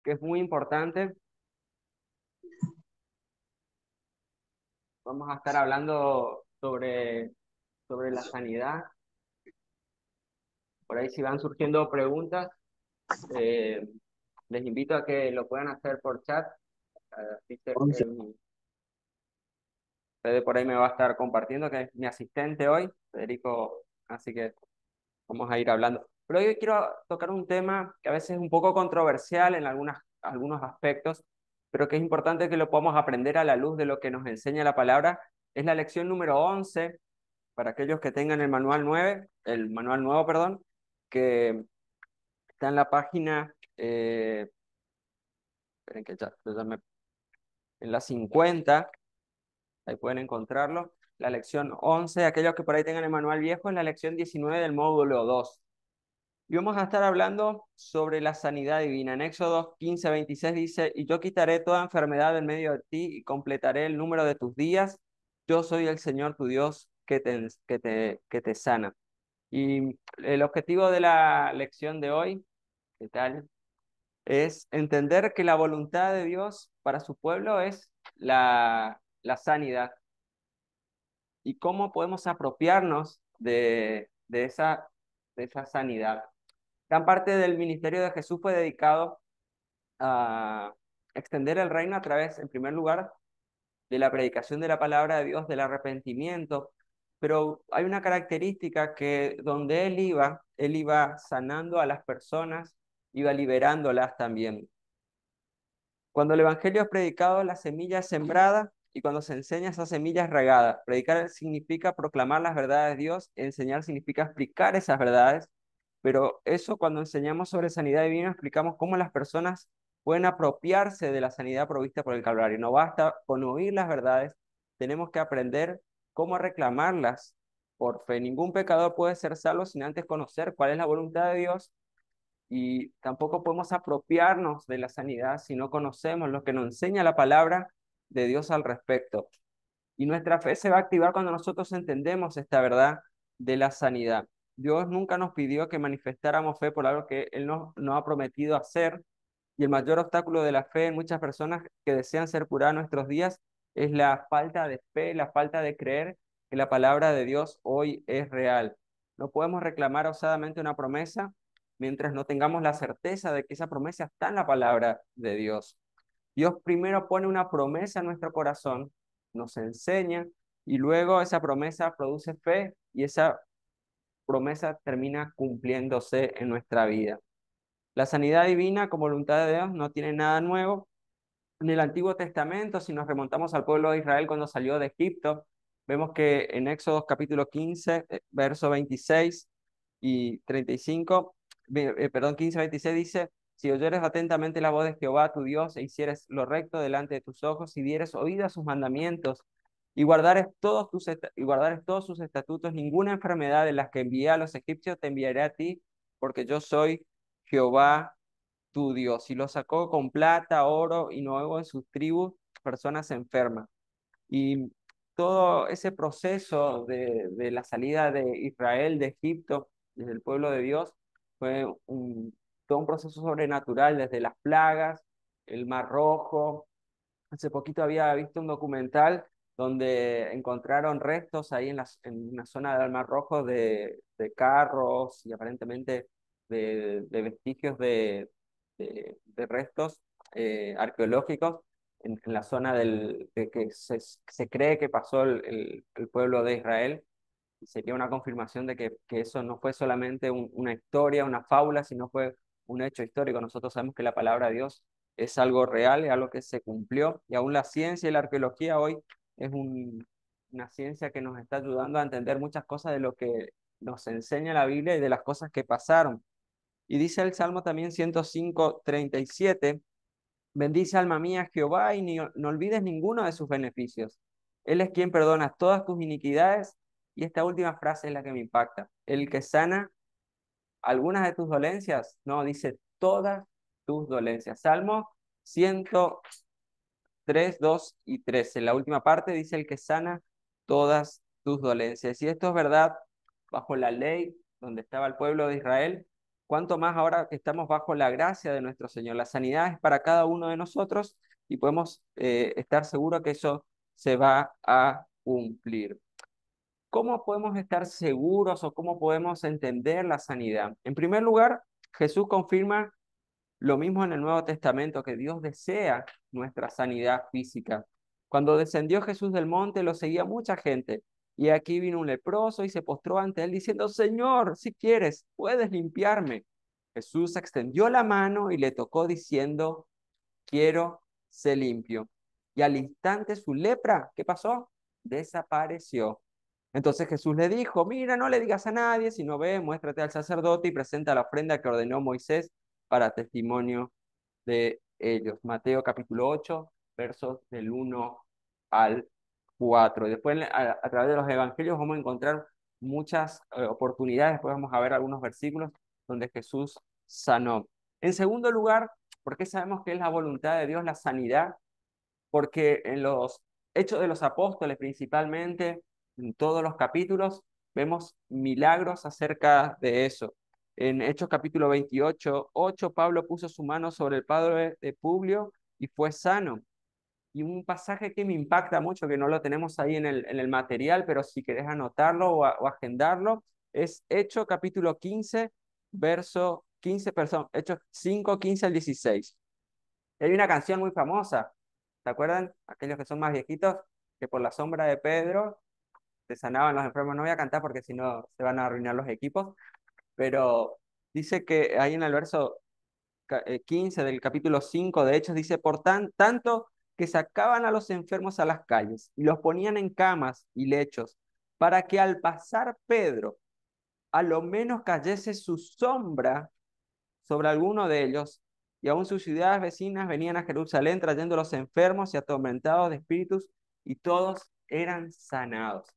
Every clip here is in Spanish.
que es muy importante. Vamos a estar hablando sobre la sanidad. Por ahí si van surgiendo preguntas, eh, les invito a que lo puedan hacer por chat. Así Fede por ahí me va a estar compartiendo, que es mi asistente hoy, Federico, así que vamos a ir hablando. Pero hoy quiero tocar un tema que a veces es un poco controversial en algunos aspectos, pero que es importante que lo podamos aprender a la luz de lo que nos enseña la palabra. Es la lección número 11 para aquellos que tengan el manual nuevo, perdón, que está en la página, esperen que en la 50, ahí pueden encontrarlo. La lección 11, aquellos que por ahí tengan el manual viejo, es la lección 19 del módulo 2. Y vamos a estar hablando sobre la sanidad divina. En Éxodo 15:26 dice, y yo quitaré toda enfermedad del medio de ti y completaré el número de tus días. Yo soy el Señor tu Dios que te sana. Y el objetivo de la lección de hoy, ¿qué tal? Es entender que la voluntad de Dios para su pueblo es la sanidad y cómo podemos apropiarnos de esa sanidad. Gran parte del ministerio de Jesús fue dedicado a extender el reino a través, en primer lugar, de la predicación de la palabra de Dios, del arrepentimiento, pero hay una característica que donde él iba sanando a las personas, iba liberándolas también. Cuando el evangelio es predicado, la semilla es sembrada y cuando se enseña, esa semilla es regada. Predicar significa proclamar las verdades de Dios, enseñar significa explicar esas verdades, pero eso cuando enseñamos sobre sanidad divina, explicamos cómo las personas pueden apropiarse de la sanidad provista por el Calvario. No basta con oír las verdades, tenemos que aprender cómo reclamarlas por fe. Ningún pecador puede ser salvo sin antes conocer cuál es la voluntad de Dios y tampoco podemos apropiarnos de la sanidad si no conocemos lo que nos enseña la palabra de Dios al respecto. Y nuestra fe se va a activar cuando nosotros entendemos esta verdad de la sanidad. Dios nunca nos pidió que manifestáramos fe por algo que Él no ha prometido hacer. Y el mayor obstáculo de la fe en muchas personas que desean ser curadas en nuestros días es la falta de fe, la falta de creer que la palabra de Dios hoy es real. No podemos reclamar osadamente una promesa mientras no tengamos la certeza de que esa promesa está en la palabra de Dios. Dios primero pone una promesa en nuestro corazón, nos enseña y luego esa promesa produce fe y esa promesa termina cumpliéndose en nuestra vida. La sanidad divina como voluntad de Dios no tiene nada nuevo. En el Antiguo Testamento, si nos remontamos al pueblo de Israel cuando salió de Egipto, vemos que en Éxodo capítulo 15, verso 26 y 35, perdón, 15-26 dice, si oyeres atentamente la voz de Jehová tu Dios e hicieres lo recto delante de tus ojos y dieres oído a sus mandamientos y guardares todos sus estatutos, ninguna enfermedad de las que envié a los egipcios te enviaré a ti, porque yo soy Jehová tu Dios. Y lo sacó con plata, oro y nuevo en sus tribus, personas enfermas. Y todo ese proceso de la salida de Israel de Egipto, desde el pueblo de Dios, fue todo un proceso sobrenatural, desde las plagas, el Mar Rojo. Hace poquito había visto un documental donde encontraron restos ahí en una zona del Mar Rojo de carros y aparentemente de vestigios de restos arqueológicos en la zona de que se cree que pasó el pueblo de Israel. Y sería una confirmación de que eso no fue solamente una historia, una fábula, sino fue un hecho histórico. Nosotros sabemos que la palabra de Dios es algo real, es algo que se cumplió, y aún la ciencia y la arqueología hoy es una ciencia que nos está ayudando a entender muchas cosas de lo que nos enseña la Biblia y de las cosas que pasaron. Y dice el Salmo también 105:37, bendice alma mía Jehová y no olvides ninguno de sus beneficios. Él es quien perdona todas tus iniquidades y esta última frase es la que me impacta. El que sana algunas de tus dolencias, no, dice todas tus dolencias. Salmo 103, 2 y 13. La última parte dice el que sana todas tus dolencias. Y esto es verdad bajo la ley donde estaba el pueblo de Israel, cuánto más ahora que estamos bajo la gracia de nuestro Señor. La sanidad es para cada uno de nosotros y podemos estar seguros que eso se va a cumplir. ¿Cómo podemos estar seguros o cómo podemos entender la sanidad? En primer lugar, Jesús confirma lo mismo en el Nuevo Testamento, que Dios desea nuestra sanidad física. Cuando descendió Jesús del monte, lo seguía mucha gente. Y aquí vino un leproso y se postró ante él diciendo, Señor, si quieres, puedes limpiarme. Jesús extendió la mano y le tocó diciendo, quiero, sé limpio. Y al instante su lepra, ¿qué pasó? Desapareció. Entonces Jesús le dijo, mira, no le digas a nadie, sino ve, muéstrate al sacerdote y presenta la ofrenda que ordenó Moisés para testimonio de ellos. Mateo capítulo 8, versos del 1 al 4. Y después a través de los evangelios vamos a encontrar muchas oportunidades, después vamos a ver algunos versículos donde Jesús sanó. En segundo lugar, ¿por qué sabemos que es la voluntad de Dios la sanidad? Porque en los Hechos de los Apóstoles principalmente, en todos los capítulos, vemos milagros acerca de eso. En Hechos capítulo 28, 8, Pablo puso su mano sobre el padre de Publio y fue sano. Y un pasaje que me impacta mucho, que no lo tenemos ahí en el material, pero si querés anotarlo o agendarlo, es Hechos capítulo 15, verso 15, perdón, Hechos 5, 15 al 16. Hay una canción muy famosa, ¿te acuerdan? Aquellos que son más viejitos, que por la sombra de Pedro se sanaban los enfermos. No voy a cantar porque si no se van a arruinar los equipos, pero dice que ahí en el verso 15 del capítulo 5 de Hechos, dice, tanto que sacaban a los enfermos a las calles y los ponían en camas y lechos, para que al pasar Pedro, a lo menos cayese su sombra sobre alguno de ellos, y aún sus ciudades vecinas venían a Jerusalén trayendo los enfermos y atormentados de espíritus, y todos eran sanados.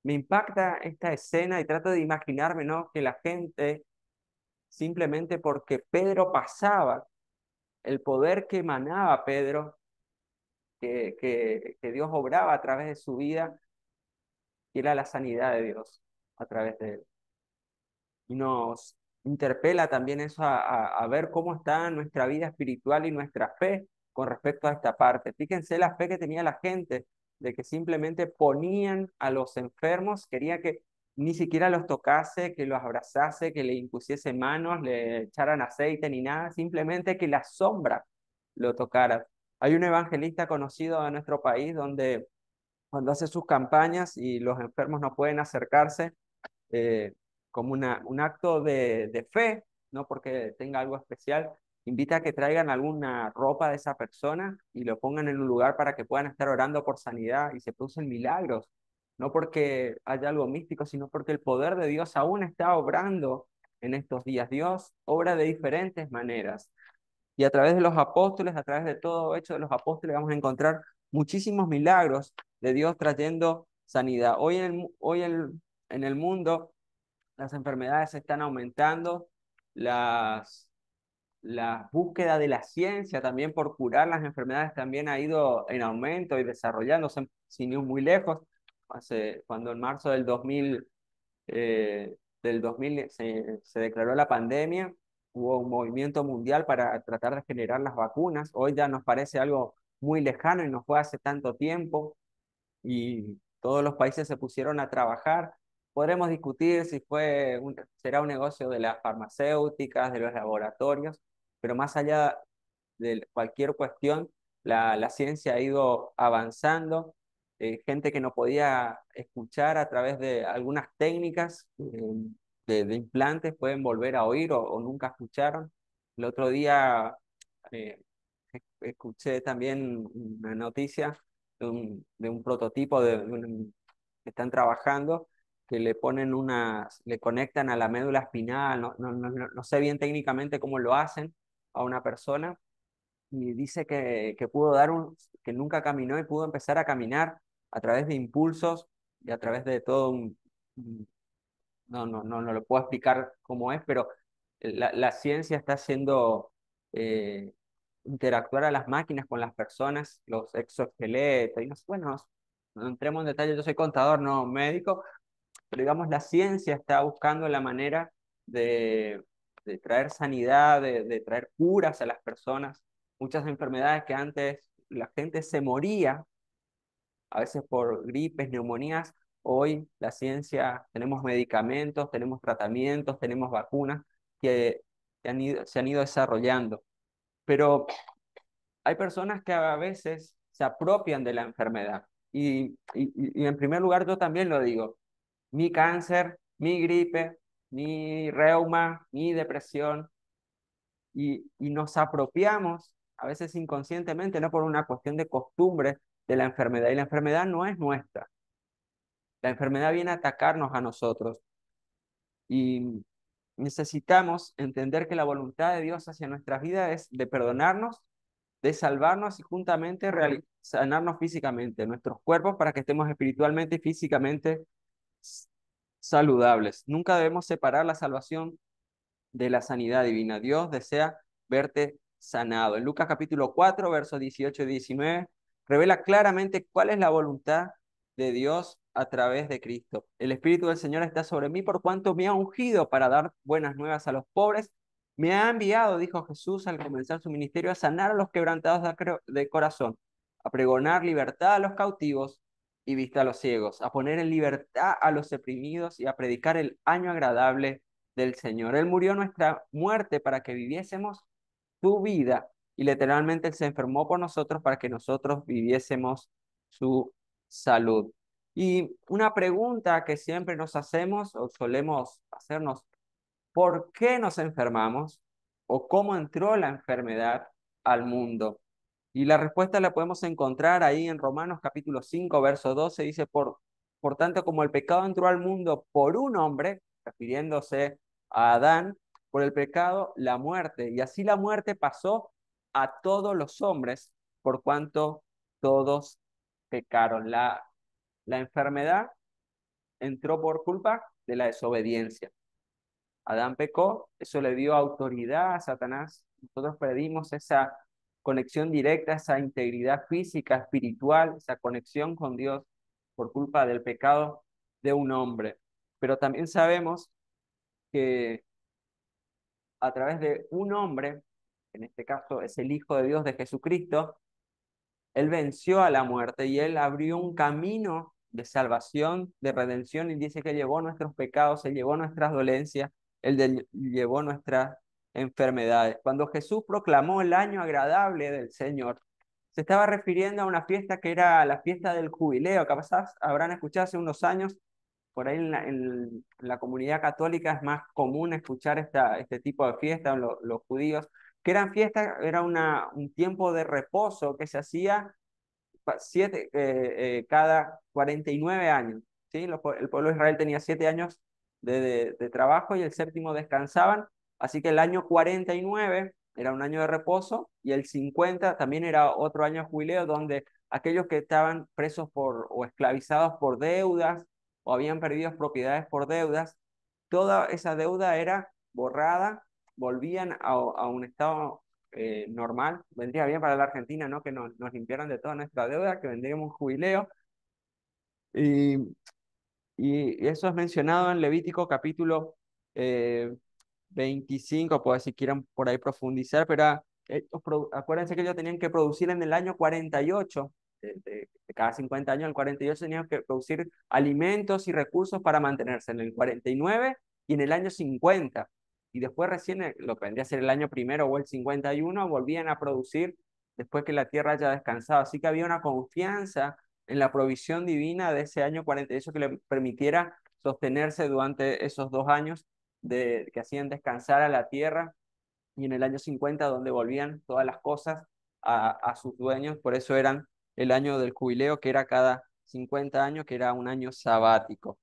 Me impacta esta escena y trato de imaginarme, ¿no? Que la gente, simplemente porque Pedro pasaba, el poder que emanaba Pedro, que Dios obraba a través de su vida, y era la sanidad de Dios a través de él. Y nos interpela también eso a ver cómo está nuestra vida espiritual y nuestra fe con respecto a esta parte. Fíjense la fe que tenía la gente, de que simplemente ponían a los enfermos, quería que ni siquiera los tocase, que los abrazase, que le impusiese manos, le echaran aceite ni nada, simplemente que la sombra lo tocara. Hay un evangelista conocido en nuestro país donde cuando hace sus campañas y los enfermos no pueden acercarse, eh, como un acto de fe, no porque tenga algo especial, invita a que traigan alguna ropa de esa persona y lo pongan en un lugar para que puedan estar orando por sanidad y se producen milagros, no porque haya algo místico, sino porque el poder de Dios aún está obrando en estos días. Dios obra de diferentes maneras. Y a través de los apóstoles, a través de todo hecho de los apóstoles, vamos a encontrar muchísimos milagros de Dios trayendo sanidad. En el mundo las enfermedades están aumentando, las, la búsqueda de la ciencia también por curar las enfermedades también ha ido en aumento y desarrollándose sin ir muy lejos. Cuando en marzo del 2000 se declaró la pandemia, hubo un movimiento mundial para tratar de generar las vacunas. Hoy ya nos parece algo muy lejano y no fue hace tanto tiempo y todos los países se pusieron a trabajar. Podremos discutir si será un negocio de las farmacéuticas, de los laboratorios, pero más allá de cualquier cuestión, la ciencia ha ido avanzando. Gente que no podía escuchar a través de algunas técnicas de implantes pueden volver a oír o nunca escucharon. El otro día eh, escuché también una noticia de un prototipo que están trabajando, que le conectan a la médula espinal, no sé bien técnicamente cómo lo hacen a una persona, y dice que pudo que nunca caminó y pudo empezar a caminar a través de impulsos y a través de todo no lo puedo explicar cómo es, pero la ciencia está haciendo eh, interactuar a las máquinas con las personas, los exoesqueletos, y no sé, bueno, no entremos en detalle, yo soy contador, no médico, pero digamos la ciencia está buscando la manera de traer sanidad, de traer curas a las personas. Muchas enfermedades que antes la gente se moría, a veces por gripes, neumonías. Hoy la ciencia, tenemos medicamentos, tenemos tratamientos, tenemos vacunas que se han ido desarrollando. Pero hay personas que a veces se apropian de la enfermedad. Y en primer lugar, yo también lo digo, mi cáncer, mi gripe, mi reuma, mi depresión, y nos apropiamos, a veces inconscientemente, no por una cuestión de costumbre de la enfermedad. Y la enfermedad no es nuestra. La enfermedad viene a atacarnos a nosotros. Y necesitamos entender que la voluntad de Dios hacia nuestras vidas es de perdonarnos, de salvarnos y juntamente sanarnos físicamente, nuestros cuerpos, para que estemos espiritualmente y físicamente s- saludables. Nunca debemos separar la salvación de la sanidad divina. Dios desea verte sanado. En Lucas capítulo 4, versos 18 y 19, revela claramente cuál es la voluntad de Dios a través de Cristo. El Espíritu del Señor está sobre mí por cuanto me ha ungido para dar buenas nuevas a los pobres. Me ha enviado, dijo Jesús al comenzar su ministerio, a sanar a los quebrantados de corazón, a pregonar libertad a los cautivos y vista a los ciegos, a poner en libertad a los oprimidos y a predicar el año agradable del Señor. Él murió nuestra muerte para que viviésemos su vida y literalmente Él se enfermó por nosotros para que nosotros viviésemos su salud. Y una pregunta que siempre nos hacemos o solemos hacernos: ¿por qué nos enfermamos? ¿O cómo entró la enfermedad al mundo? Y la respuesta la podemos encontrar ahí en Romanos capítulo 5 verso 12. Dice, por tanto, como el pecado entró al mundo por un hombre, refiriéndose a Adán, por el pecado, la muerte. Y así la muerte pasó a todos los hombres, por cuanto todos pecaron. La enfermedad entró por culpa de la desobediencia. Adán pecó, eso le dio autoridad a Satanás. Nosotros perdimos esa conexión directa, esa integridad física, espiritual, esa conexión con Dios por culpa del pecado de un hombre. Pero también sabemos que a través de un hombre, en este caso es el Hijo de Dios de Jesucristo, Él venció a la muerte y Él abrió un camino de salvación, de redención, y dice que llevó nuestros pecados, Él llevó nuestras dolencias, llevó nuestras enfermedades. Cuando Jesús proclamó el año agradable del Señor, se estaba refiriendo a una fiesta que era la fiesta del jubileo. Capaz habrán escuchado hace unos años, por ahí en la comunidad católica es más común escuchar este tipo de fiestas, los judíos, que eran fiestas, era un tiempo de reposo que se hacía cada 49 años. ¿Sí? El pueblo de Israel tenía 7 años de trabajo y el séptimo descansaban. Así que el año 49 era un año de reposo y el 50 también era otro año de jubileo donde aquellos que estaban presos o esclavizados por deudas o habían perdido propiedades por deudas, toda esa deuda era borrada, volvían a un estado normal. Vendría bien para la Argentina, ¿no? Que nos limpiaran de toda nuestra deuda, que vendríamos un jubileo. Y, y eso es mencionado en Levítico capítulo eh, 25, pues si quieren por ahí profundizar, pero acuérdense que ellos tenían que producir en el año 48, de cada 50 años, el 48 tenían que producir alimentos y recursos para mantenerse en el 49 y en el año 50. Y después recién, lo que vendría a ser el año primero o el 51, volvían a producir después que la tierra haya descansado. Así que había una confianza en la provisión divina de ese año 48 que le permitiera sostenerse durante esos 2 años que hacían descansar a la tierra, y en el año 50 donde volvían todas las cosas a sus dueños. Por eso eran el año del jubileo, que era cada 50 años, que era un año sabático.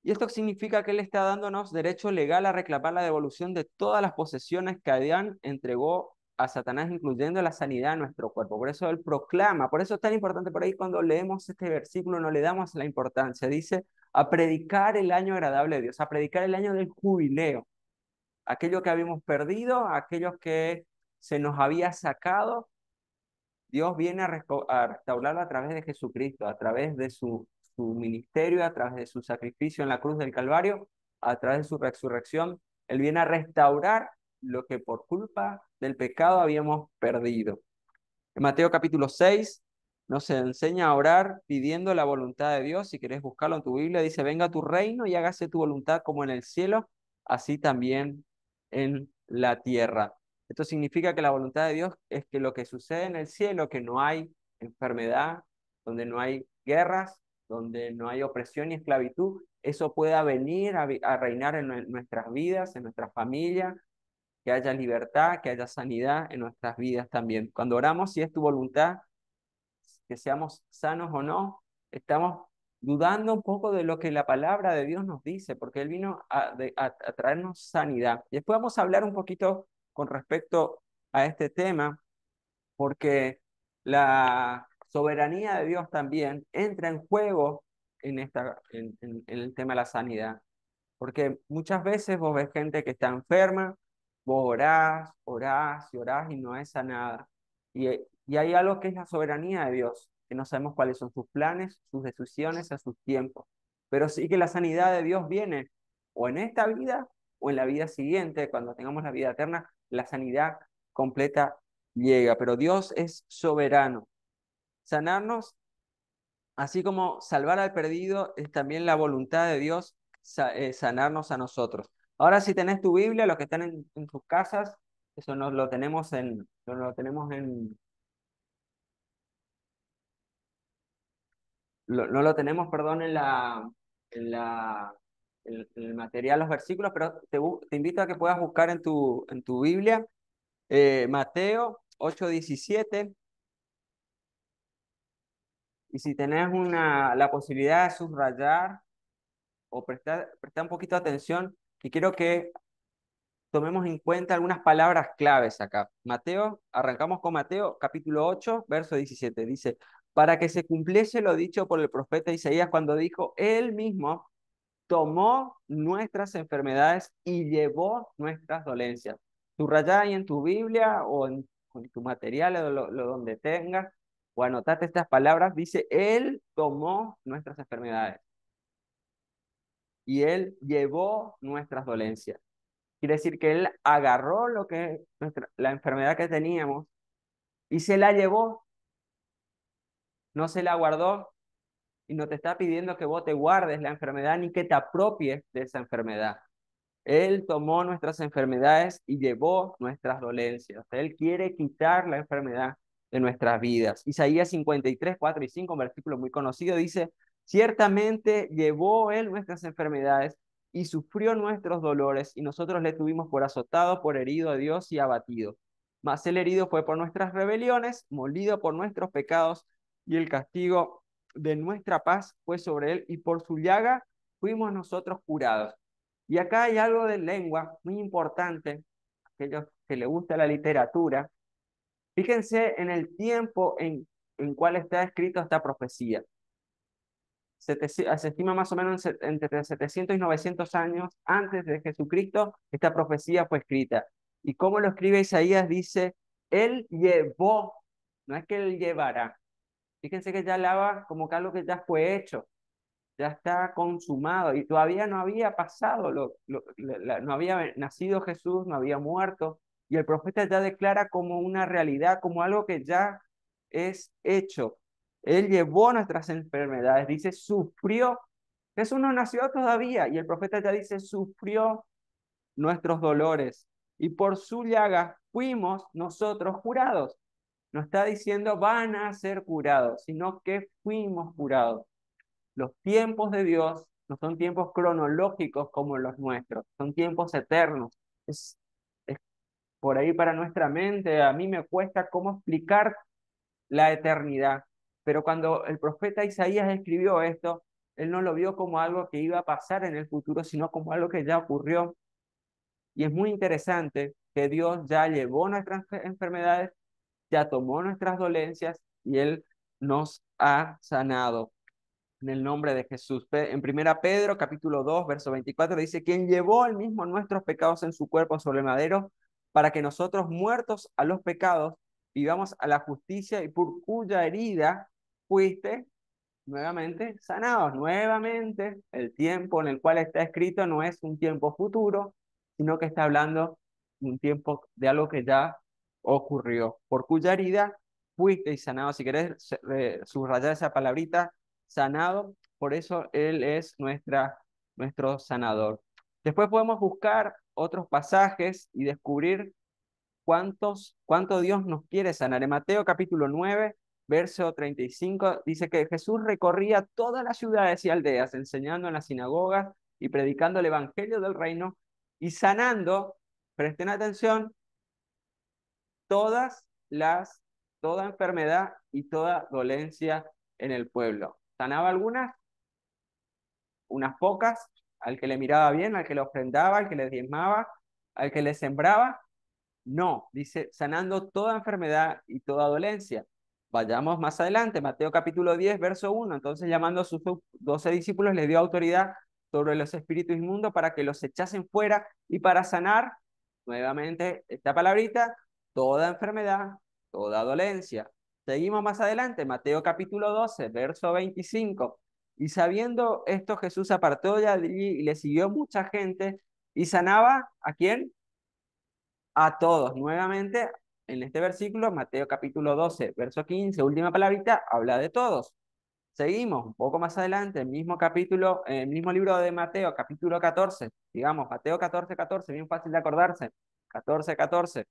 Y esto significa que Él está dándonos derecho legal a reclamar la devolución de todas las posesiones que Adán entregó a Satanás, incluyendo la sanidad de nuestro cuerpo. Por eso Él proclama, por eso es tan importante. Por ahí cuando leemos este versículo no le damos la importancia. Dice, a predicar el año agradable de Dios, a predicar el año del jubileo, aquello que habíamos perdido, aquellos que se nos había sacado. Dios viene a restaurarlo a través de Jesucristo, a través de su ministerio, a través de su sacrificio en la cruz del Calvario. a través de su resurrección, Él viene a restaurar lo que por culpa del pecado habíamos perdido. En Mateo capítulo 6 nos enseña a orar pidiendo la voluntad de Dios. Si querés buscarlo en tu Biblia, dice, venga tu reino y hágase tu voluntad como en el cielo, así también en la tierra. Esto significa que la voluntad de Dios es que lo que sucede en el cielo, que no hay enfermedad, donde no hay guerras, donde no hay opresión y esclavitud, eso pueda venir a reinar en nuestras vidas, en nuestras familias, que haya libertad, que haya sanidad en nuestras vidas también. Cuando oramos, si es tu voluntad, que seamos sanos o no, estamos dudando un poco de lo que la palabra de Dios nos dice, porque Él vino a traernos sanidad. Y después vamos a hablar un poquito con respecto a este tema, porque la soberanía de Dios también entra en juego en el tema de la sanidad. Porque muchas veces vos ves gente que está enferma, vos orás, orás y orás y no es sanada. Y hay algo que es la soberanía de Dios, que no sabemos cuáles son sus planes, sus decisiones, a sus tiempos. Pero sí que la sanidad de Dios viene o en esta vida o en la vida siguiente, cuando tengamos la vida eterna, la sanidad completa llega. Pero Dios es soberano. Sanarnos, así como salvar al perdido, es también la voluntad de Dios sanarnos a nosotros. Ahora, si tenés tu Biblia, los que están en sus casas, eso no lo tenemos, perdón, en el material, los versículos, pero te invito a que puedas buscar en tu Biblia Mateo 8:17, y si tenés la posibilidad de subrayar o prestar un poquito de atención, y quiero que tomemos en cuenta algunas palabras claves acá. Mateo, arrancamos con Mateo, capítulo 8, verso 17. Dice, para que se cumpliese lo dicho por el profeta Isaías cuando dijo, Él mismo tomó nuestras enfermedades y llevó nuestras dolencias. Subrayá ahí en tu Biblia o en tu material o donde tengas, o anotate estas palabras. Dice, Él tomó nuestras enfermedades y Él llevó nuestras dolencias. Quiere decir que Él agarró la enfermedad que teníamos y se la llevó, no se la guardó, y no te está pidiendo que vos te guardes la enfermedad ni que te apropies de esa enfermedad. Él tomó nuestras enfermedades y llevó nuestras dolencias. Él quiere quitar la enfermedad de nuestras vidas. Isaías 53, 4 y 5, un versículo muy conocido, dice, ciertamente llevó Él nuestras enfermedades y sufrió nuestros dolores, y nosotros le tuvimos por azotado, por herido de Dios y abatido. Mas el herido fue por nuestras rebeliones, molido por nuestros pecados, y el castigo de nuestra paz fue sobre Él, y por su llaga fuimos nosotros curados. Y acá hay algo de lengua muy importante, aquellos que les gusta la literatura. Fíjense en el tiempo en cual está escrito esta profecía. Se estima más o menos entre 700 y 900 años antes de Jesucristo, esta profecía fue escrita. Y como lo escribe Isaías, dice, Él llevó, no es que Él llevará. Fíjense que ya hablaba como que algo que ya fue hecho, ya está consumado y todavía no había pasado, no había nacido Jesús, no había muerto, y el profeta ya declara como una realidad, como algo que ya es hecho. Él llevó nuestras enfermedades, dice, sufrió. Jesús no nació todavía y el profeta ya dice, sufrió nuestros dolores y por su llaga fuimos nosotros curados. No está diciendo van a ser curados, sino que fuimos curados. Los tiempos de Dios no son tiempos cronológicos como los nuestros, son tiempos eternos. Es por ahí para nuestra mente, a mí me cuesta cómo explicar la eternidad, pero cuando el profeta Isaías escribió esto, él no lo vio como algo que iba a pasar en el futuro, sino como algo que ya ocurrió. Y es muy interesante que Dios ya llevó nuestras enfermedades, ya tomó nuestras dolencias y Él nos ha sanado en el nombre de Jesús. En primera Pedro, capítulo 2, verso 24, dice, quien llevó el mismo nuestros pecados en su cuerpo sobre el madero, para que nosotros, muertos a los pecados, vivamos a la justicia, y por cuya herida fuiste nuevamente sanados. Nuevamente, el tiempo en el cual está escrito no es un tiempo futuro, sino que está hablando de un tiempo de algo que ya ocurrió, por cuya herida fuisteis sanados. Si querés subrayar esa palabrita, sanado, por eso Él es nuestro sanador. Después podemos buscar otros pasajes y descubrir cuánto Dios nos quiere sanar. En Mateo capítulo 9, verso 35, dice que Jesús recorría todas las ciudades y aldeas, enseñando en las sinagogas y predicando el evangelio del reino y sanando, presten atención, todas toda enfermedad y toda dolencia en el pueblo. Sanaba algunas, unas pocas, al que le miraba bien, al que le ofrendaba, al que le diezmaba, al que le sembraba. No, dice, sanando toda enfermedad y toda dolencia. Vayamos más adelante, Mateo capítulo 10, verso 1. Entonces, llamando a sus 12 discípulos, les dio autoridad sobre los espíritus inmundos para que los echasen fuera y para sanar, nuevamente, esta palabrita, toda enfermedad, toda dolencia. Seguimos más adelante, Mateo capítulo 12, verso 25. Y sabiendo esto, Jesús se apartó de allí y le siguió mucha gente y sanaba, ¿a quién? A todos. Nuevamente, en este versículo, Mateo capítulo 12, verso 15, última palabrita, habla de todos. Seguimos un poco más adelante, el mismo capítulo, el mismo libro de Mateo, capítulo 14, digamos, Mateo 14, 14, bien fácil de acordarse, 14, 14.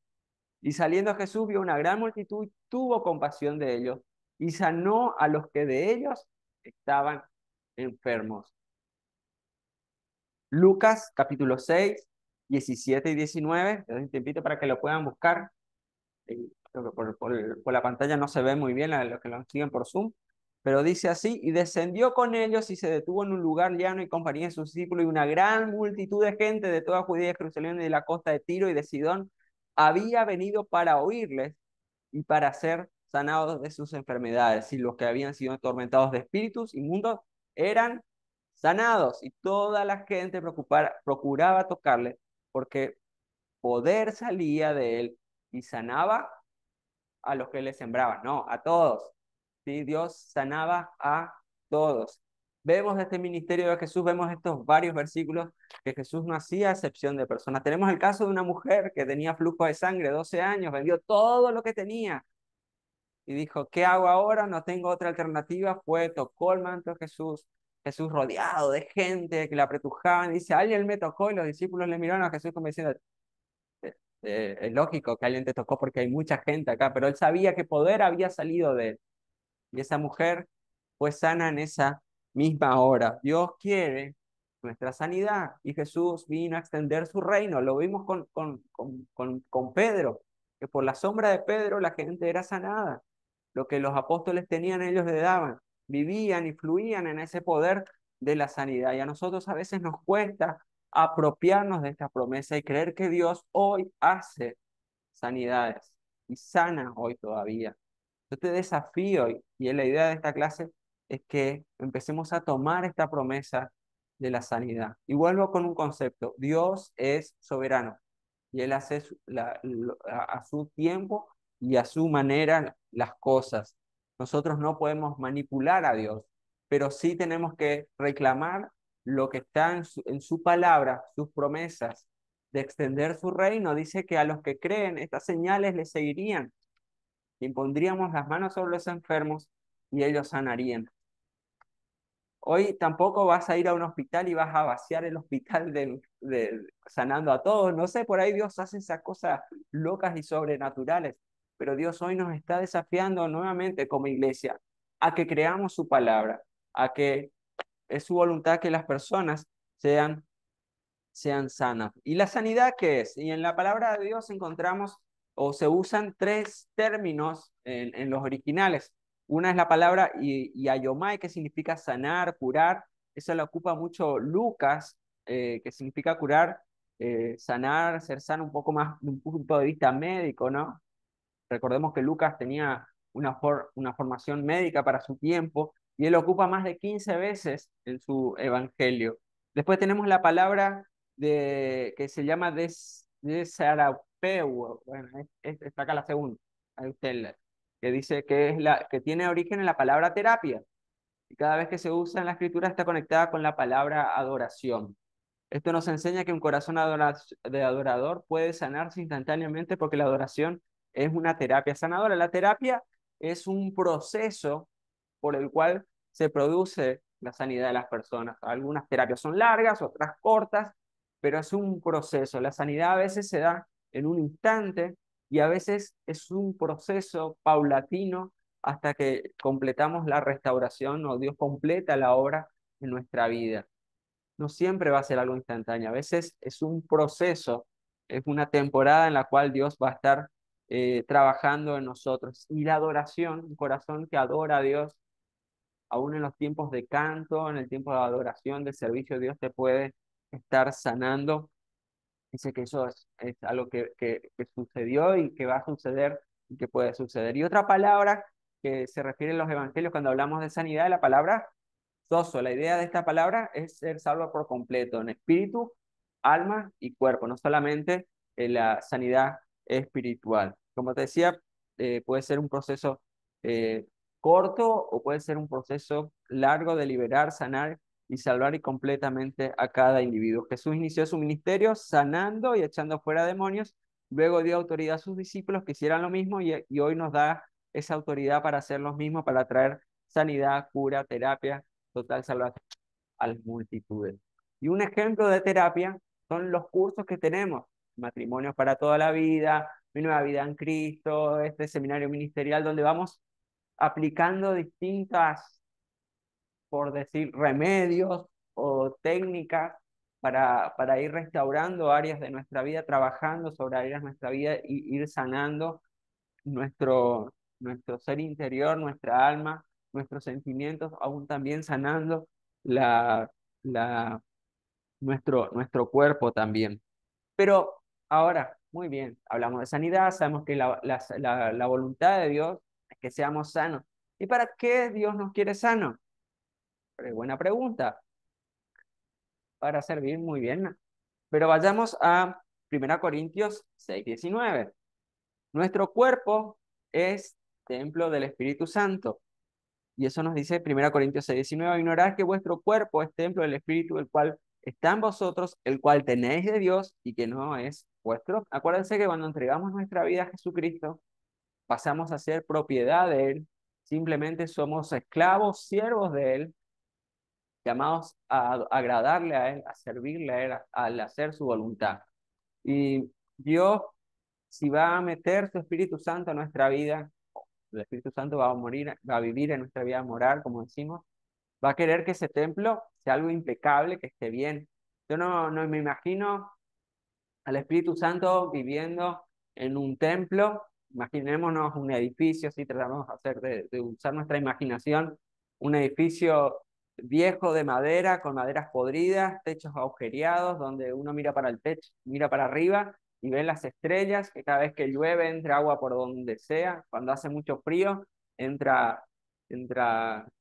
Y saliendo Jesús vio una gran multitud, tuvo compasión de ellos y sanó a los que de ellos estaban enfermos. Lucas capítulo 6, 17 y 19, te doy un tiempito para que lo puedan buscar. Creo que por la pantalla no se ve muy bien a los que lo siguen por Zoom, pero dice así, y descendió con ellos y se detuvo en un lugar llano y compañía de sus discípulos y una gran multitud de gente de toda Judea y Jerusalén y de la costa de Tiro y de Sidón había venido para oírles y para ser sanados de sus enfermedades, y los que habían sido atormentados de espíritus inmundos eran sanados, y toda la gente procuraba tocarle, porque poder salía de él y sanaba a los que le sembraban, no, a todos. ¿Sí? Dios sanaba a todos. Vemos este ministerio de Jesús, vemos estos varios versículos que Jesús no hacía excepción de personas. Tenemos el caso de una mujer que tenía flujo de sangre, 12 años, vendió todo lo que tenía y dijo, ¿qué hago ahora? No tengo otra alternativa. Fue, tocó el manto de Jesús, Jesús rodeado de gente que le apretujaban, dice, alguien me tocó y los discípulos le miraron a Jesús como diciendo, es lógico que alguien te tocó porque hay mucha gente acá, pero él sabía que poder había salido de él. Y esa mujer fue sana en esa misma hora. Dios quiere nuestra sanidad y Jesús vino a extender su reino. Lo vimos con Pedro, que por la sombra de Pedro la gente era sanada. Lo que los apóstoles tenían, ellos le daban. Vivían y fluían en ese poder de la sanidad. Y a nosotros a veces nos cuesta apropiarnos de esta promesa y creer que Dios hoy hace sanidades y sana hoy todavía. Yo te desafío, y la idea de esta clase es que empecemos a tomar esta promesa de la sanidad. Y vuelvo con un concepto, Dios es soberano y Él hace a su tiempo y a su manera las cosas. Nosotros no podemos manipular a Dios, pero sí tenemos que reclamar lo que está en su palabra, sus promesas de extender su reino. Dice que a los que creen estas señales les seguirían. Impondríamos las manos sobre los enfermos y ellos sanarían. Hoy tampoco vas a ir a un hospital y vas a vaciar el hospital sanando a todos. No sé, por ahí Dios hace esas cosas locas y sobrenaturales. Pero Dios hoy nos está desafiando nuevamente como iglesia a que creamos su palabra, a que es su voluntad que las personas sean sanas. ¿Y la sanidad qué es? Y en la palabra de Dios encontramos o se usan tres términos en los originales. Una es la palabra iayomai, que significa sanar, curar. Eso la ocupa mucho Lucas, que significa curar, sanar, ser sano un poco más de un punto de vista médico, ¿no? Recordemos que Lucas tenía una formación médica para su tiempo y él ocupa más de 15 veces en su evangelio. Después tenemos la palabra que se llama desarapeu. Bueno, está acá la segunda, ahí usted que dice que tiene origen en la palabra terapia. y cada vez que se usa en la escritura está conectada con la palabra adoración. Esto nos enseña que un corazón de adorador puede sanarse instantáneamente porque la adoración es una terapia sanadora. La terapia es un proceso por el cual se produce la sanidad de las personas. Algunas terapias son largas, otras cortas, pero es un proceso. La sanidad a veces se da en un instante y a veces es un proceso paulatino hasta que completamos la restauración o Dios completa la obra en nuestra vida. No siempre va a ser algo instantáneo, a veces es un proceso, es una temporada en la cual Dios va a estar trabajando en nosotros. Y la adoración, un corazón que adora a Dios, aún en los tiempos de canto, en el tiempo de adoración, de servicio, Dios te puede estar sanando. Dice que eso es algo que sucedió y que va a suceder y que puede suceder. Y otra palabra que se refiere en los evangelios cuando hablamos de sanidad es la palabra sozo. La idea de esta palabra es ser salvo por completo, en espíritu, alma y cuerpo, no solamente en la sanidad espiritual. Como te decía, puede ser un proceso eh, corto o puede ser un proceso largo de liberar, sanar y salvar y completamente a cada individuo. Jesús inició su ministerio sanando y echando fuera demonios, luego dio autoridad a sus discípulos que hicieran lo mismo y hoy nos da esa autoridad para hacer lo mismo, para traer sanidad, cura, terapia, total salvación a las multitudes. Y un ejemplo de terapia son los cursos que tenemos, Matrimonios para toda la vida, Mi nueva vida en Cristo, este seminario ministerial donde vamos aplicando distintas, por decir, remedios o técnicas para ir restaurando áreas de nuestra vida, trabajando sobre áreas de nuestra vida y ir sanando nuestro ser interior, nuestra alma, nuestros sentimientos, aún también sanando la, la, nuestro cuerpo también. Pero ahora, muy bien, hablamos de sanidad, sabemos que la voluntad de Dios es que seamos sanos. ¿Y para qué Dios nos quiere sanos? Buena pregunta, para servir muy bien. Pero vayamos a 1 Corintios 6:19. Nuestro cuerpo es templo del Espíritu Santo. Y eso nos dice 1 Corintios 6:19, ignorad que vuestro cuerpo es templo del Espíritu, el cual está en vosotros, el cual tenéis de Dios y que no es vuestro. Acuérdense que cuando entregamos nuestra vida a Jesucristo, pasamos a ser propiedad de Él, simplemente somos esclavos, siervos de Él, llamados a agradarle a Él, a servirle a Él, al hacer su voluntad. Y Dios, si va a meter su Espíritu Santo en nuestra vida, el Espíritu Santo va a morir, va a vivir en nuestra vida, a morar, como decimos, va a querer que ese templo sea algo impecable, que esté bien. Yo no me imagino al Espíritu Santo viviendo en un templo. Imaginémonos un edificio, si tratamos de hacer de usar nuestra imaginación, un edificio viejo de madera, con maderas podridas, techos agujereados, donde uno mira para el techo, mira para arriba y ve las estrellas, que cada vez que llueve entra agua por donde sea, cuando hace mucho frío entra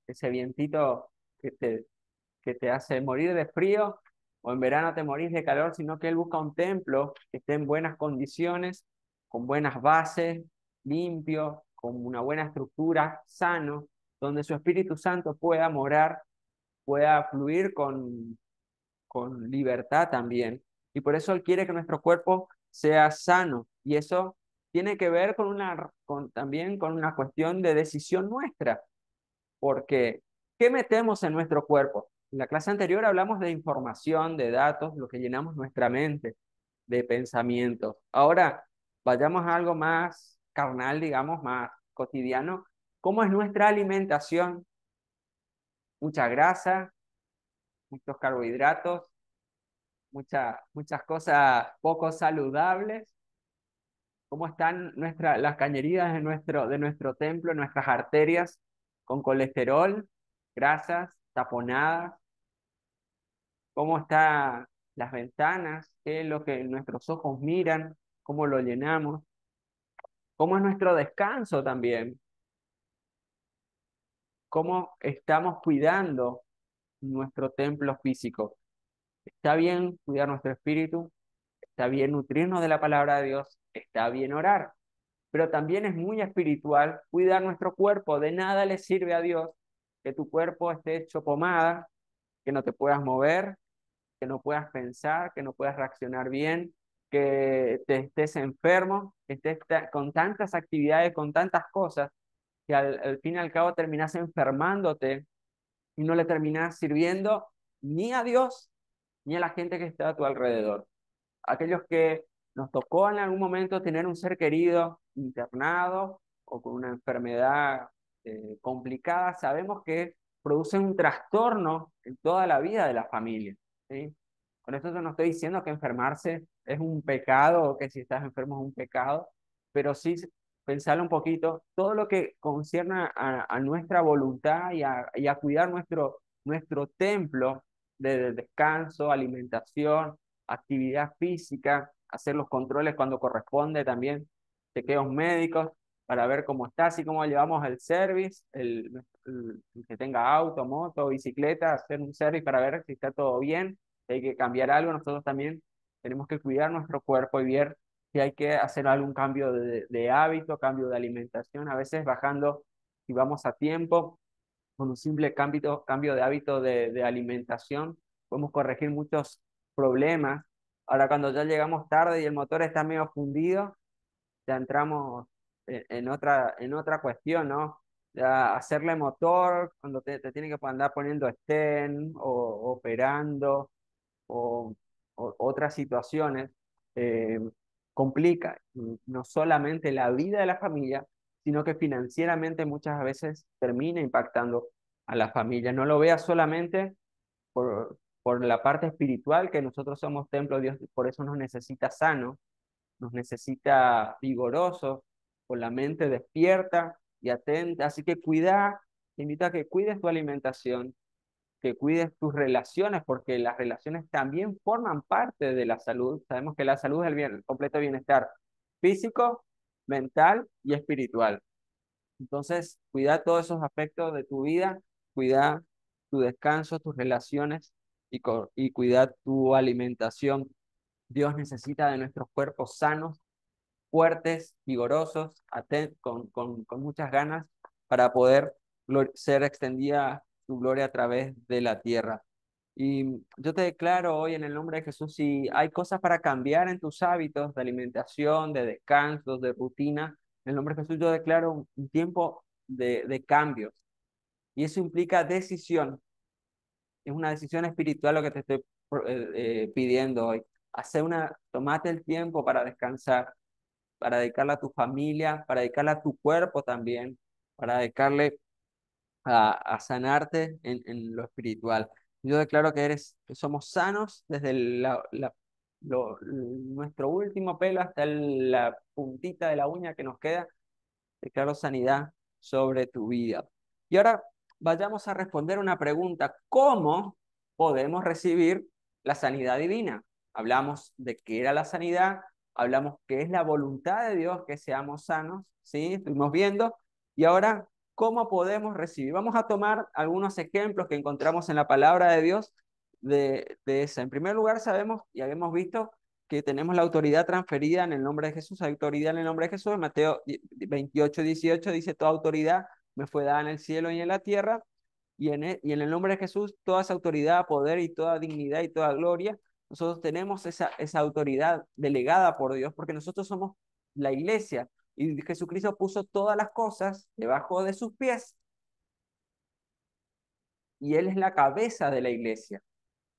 ese vientito que te hace morir de frío, o en verano te morís de calor, sino que Él busca un templo que esté en buenas condiciones, con buenas bases, limpio, con una buena estructura, sano, donde su Espíritu Santo pueda morar, pueda fluir con libertad también. Y por eso Él quiere que nuestro cuerpo sea sano. Y eso tiene que ver también con una cuestión de decisión nuestra. Porque, ¿qué metemos en nuestro cuerpo? En la clase anterior hablamos de información, de datos, lo que llenamos nuestra mente, de pensamientos. Ahora, vayamos a algo más carnal, digamos, más cotidiano. ¿Cómo es nuestra alimentación? Mucha grasa, muchos carbohidratos, muchas cosas poco saludables. ¿Cómo están las cañerías de nuestro templo, nuestras arterias, con colesterol, grasas, taponadas? ¿Cómo están las ventanas? ¿Qué es lo que nuestros ojos miran? ¿Cómo lo llenamos? ¿Cómo es nuestro descanso también? ¿Cómo estamos cuidando nuestro templo físico? ¿Está bien cuidar nuestro espíritu? ¿Está bien nutrirnos de la palabra de Dios? ¿Está bien orar? Pero también es muy espiritual cuidar nuestro cuerpo. De nada le sirve a Dios que tu cuerpo esté hecho pomada, que no te puedas mover, que no puedas pensar, que no puedas reaccionar bien, que te estés enfermo, que estés con tantas actividades, con tantas cosas, que al fin y al cabo terminas enfermándote y no le terminas sirviendo ni a Dios ni a la gente que está a tu alrededor. Aquellos que nos tocó en algún momento tener un ser querido internado o con una enfermedad complicada, sabemos que produce un trastorno en toda la vida de la familia, ¿sí? Con esto no estoy diciendo que enfermarse es un pecado o que si estás enfermo es un pecado, pero sí pensarlo un poquito, todo lo que concierne a nuestra voluntad y a cuidar nuestro templo de descanso, alimentación, actividad física, hacer los controles cuando corresponde también, chequeos médicos para ver cómo está, así como llevamos el service, el que tenga auto, moto, bicicleta, hacer un service para ver si está todo bien, si hay que cambiar algo, nosotros también tenemos que cuidar nuestro cuerpo y ver si hay que hacer algún cambio de hábito, cambio de alimentación, a veces bajando, si vamos a tiempo, con un simple cambio de hábito de alimentación, podemos corregir muchos problemas. Ahora, cuando ya llegamos tarde y el motor está medio fundido, ya entramos en otra cuestión, ¿no? Ya hacerle motor, cuando te tienen que andar poniendo stent o operando o, o otras situaciones, eh, complica no solamente la vida de la familia, sino que financieramente muchas veces termina impactando a la familia. No lo veas solamente por la parte espiritual, que nosotros somos templo de Dios, por eso nos necesita sano, nos necesita vigorosos, con la mente despierta y atenta. Así que cuida, te invito a que cuides tu alimentación, que cuides tus relaciones, porque las relaciones también forman parte de la salud. Sabemos que la salud es el completo bienestar físico, mental y espiritual. Entonces, cuida todos esos aspectos de tu vida, cuida tu descanso, tus relaciones y cuida tu alimentación. Dios necesita de nuestros cuerpos sanos, fuertes, vigorosos, con muchas ganas para poder ser extendida su gloria a través de la tierra. Y yo te declaro hoy en el nombre de Jesús, si hay cosas para cambiar en tus hábitos de alimentación, de descanso, de rutina, en el nombre de Jesús yo declaro un tiempo de cambios. Y eso implica decisión. Es una decisión espiritual lo que te estoy pidiendo hoy. Tomate el tiempo para descansar, para dedicarla a tu familia, para dedicarla a tu cuerpo también, para dedicarle a sanarte en lo espiritual. Yo declaro que somos sanos desde nuestro último pelo hasta la puntita de la uña que nos queda. Declaro sanidad sobre tu vida. Y ahora vayamos a responder una pregunta. ¿Cómo podemos recibir la sanidad divina? Hablamos de qué era la sanidad, hablamos que es la voluntad de Dios que seamos sanos, ¿sí? Estuvimos viendo. Y ahora, ¿cómo podemos recibir? Vamos a tomar algunos ejemplos que encontramos en la palabra de Dios de eso. En primer lugar, sabemos y habíamos visto que tenemos la autoridad transferida en el nombre de Jesús, hay autoridad en el nombre de Jesús. En Mateo 28:18 dice, toda autoridad me fue dada en el cielo y en la tierra, y en el nombre de Jesús, toda esa autoridad, poder y toda dignidad y toda gloria, nosotros tenemos esa autoridad delegada por Dios, porque nosotros somos la iglesia, y Jesucristo puso todas las cosas debajo de sus pies, y Él es la cabeza de la iglesia.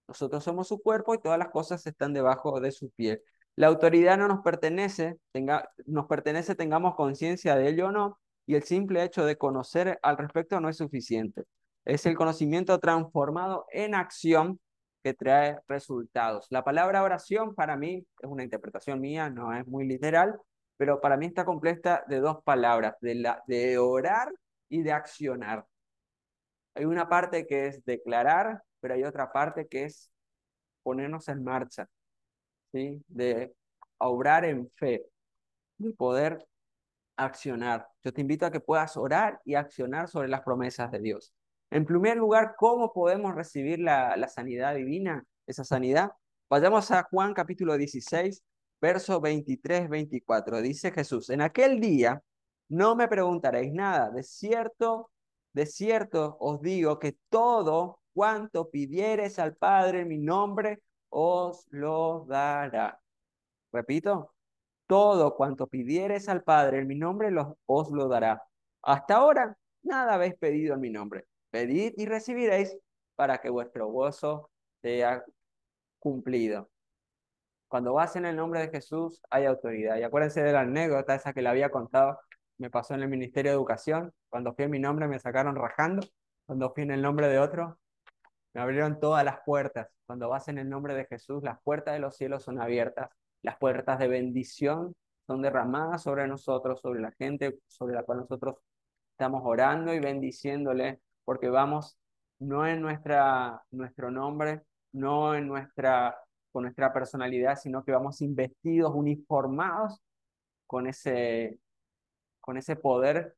Nosotros somos su cuerpo y todas las cosas están debajo de su pie. La autoridad no nos pertenece, tengamos conciencia de ello o no, y el simple hecho de conocer al respecto no es suficiente. Es el conocimiento transformado en acción que trae resultados. La palabra oración para mí es una interpretación mía, no es muy literal, pero para mí está compuesta de dos palabras, de orar y de accionar. Hay una parte que es declarar, pero hay otra parte que es ponernos en marcha, ¿sí? De obrar en fe, de poder accionar. Yo te invito a que puedas orar y accionar sobre las promesas de Dios. En primer lugar, ¿cómo podemos recibir la sanidad divina, esa sanidad? Vayamos a Juan capítulo 16, verso 23-24. Dice Jesús, en aquel día no me preguntaréis nada. De cierto de cierto os digo que todo cuanto pidiereis al Padre en mi nombre, os lo dará. Repito, todo cuanto pidiereis al Padre en mi nombre, os lo dará. Hasta ahora, nada habéis pedido en mi nombre. Pedid y recibiréis para que vuestro gozo sea cumplido. Cuando vas en el nombre de Jesús, hay autoridad. Y acuérdense de la anécdota esa que le había contado, me pasó en el Ministerio de Educación. Cuando fui en mi nombre, me sacaron rajando. Cuando fui en el nombre de otro, me abrieron todas las puertas. Cuando vas en el nombre de Jesús, las puertas de los cielos son abiertas. Las puertas de bendición son derramadas sobre nosotros, sobre la gente sobre la cual nosotros estamos orando y bendiciéndole, porque vamos no en nuestro nombre, no en con nuestra personalidad, sino que vamos investidos, uniformados con ese poder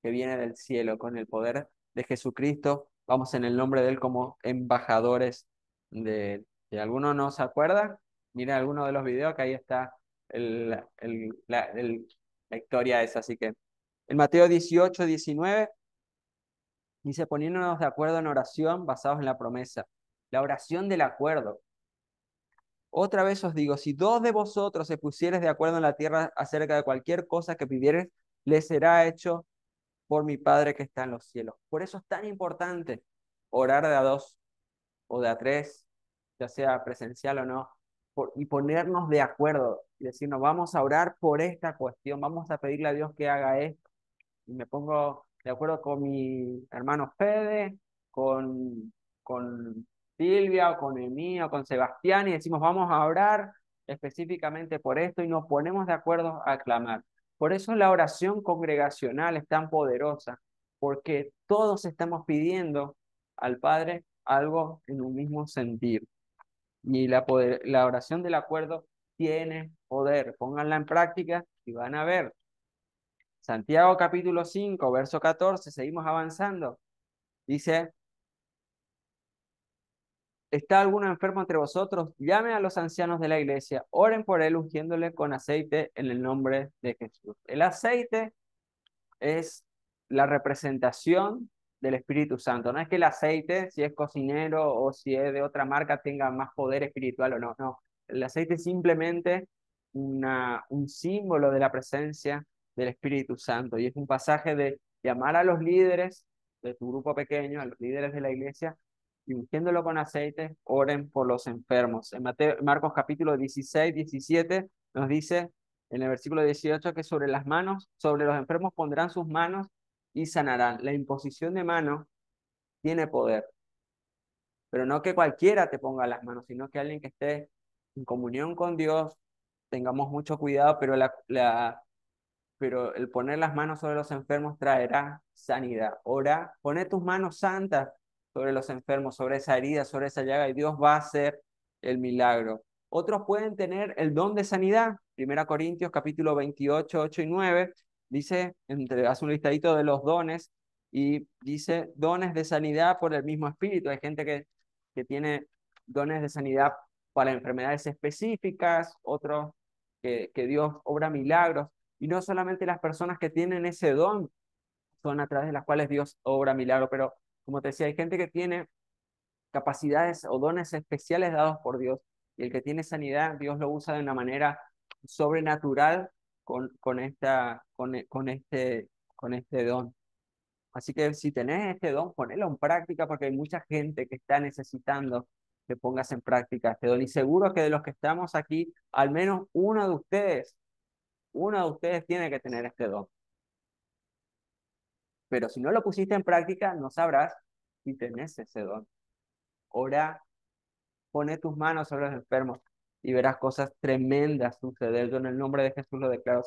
que viene del cielo, con el poder de Jesucristo. Vamos en el nombre de Él como embajadores de Él. Si alguno no se acuerda, mira alguno de los videos que ahí está la historia esa. Así que en Mateo 18, 19 dice, poniéndonos de acuerdo en oración basados en la promesa. La oración del acuerdo. Otra vez os digo, si dos de vosotros se pusieres de acuerdo en la tierra acerca de cualquier cosa que pidieres, les será hecho por mi Padre que está en los cielos. Por eso es tan importante orar de a dos o de a tres, ya sea presencial o no, y ponernos de acuerdo y decirnos, vamos a orar por esta cuestión, vamos a pedirle a Dios que haga esto. Y me pongo de acuerdo con mi hermano Fede, con Silvia, o con Emi, o con Sebastián, y decimos, vamos a orar específicamente por esto, y nos ponemos de acuerdo a clamar. Por eso la oración congregacional es tan poderosa, porque todos estamos pidiendo al Padre algo en un mismo sentir. Y la oración del acuerdo tiene poder. Pónganla en práctica y van a ver. Santiago capítulo 5 verso 14, seguimos avanzando. Dice, ¿está alguno enfermo entre vosotros? Llame a los ancianos de la iglesia, oren por él ungiéndole con aceite en el nombre de Jesús. El aceite es la representación del Espíritu Santo. No es que el aceite, si es cocinero o si es de otra marca, tenga más poder espiritual o no. No, el aceite es simplemente un símbolo de la presencia del Espíritu Santo. Y es un pasaje de llamar a los líderes de tu grupo pequeño, a los líderes de la iglesia, y ungiéndolo con aceite, oren por los enfermos. En Marcos capítulo 16, 17 nos dice en el versículo 18 que sobre las manos, sobre los enfermos pondrán sus manos y sanarán. La imposición de manos tiene poder, pero no que cualquiera te ponga las manos, sino que alguien que esté en comunión con Dios. Tengamos mucho cuidado, pero el poner las manos sobre los enfermos traerá sanidad. Ora, pone tus manos santas sobre los enfermos, sobre esa herida, sobre esa llaga, y Dios va a hacer el milagro. Otros pueden tener el don de sanidad. Primera Corintios capítulo 28, 8 y 9 dice, hace un listadito de los dones y dice dones de sanidad por el mismo espíritu. Hay gente que tiene dones de sanidad para enfermedades específicas, otros que Dios obra milagros. Y no solamente las personas que tienen ese don son a través de las cuales Dios obra milagros, pero como te decía, hay gente que tiene capacidades o dones especiales dados por Dios. Y el que tiene sanidad, Dios lo usa de una manera sobrenatural con este don. Así que si tenés este don, ponelo en práctica porque hay mucha gente que está necesitando que pongas en práctica este don. Y seguro que de los que estamos aquí, al menos uno de ustedes tiene que tener este don. Pero si no lo pusiste en práctica, no sabrás si tenés ese don. Ora, pone tus manos sobre los enfermos y verás cosas tremendas suceder. Yo en el nombre de Jesús lo declaro.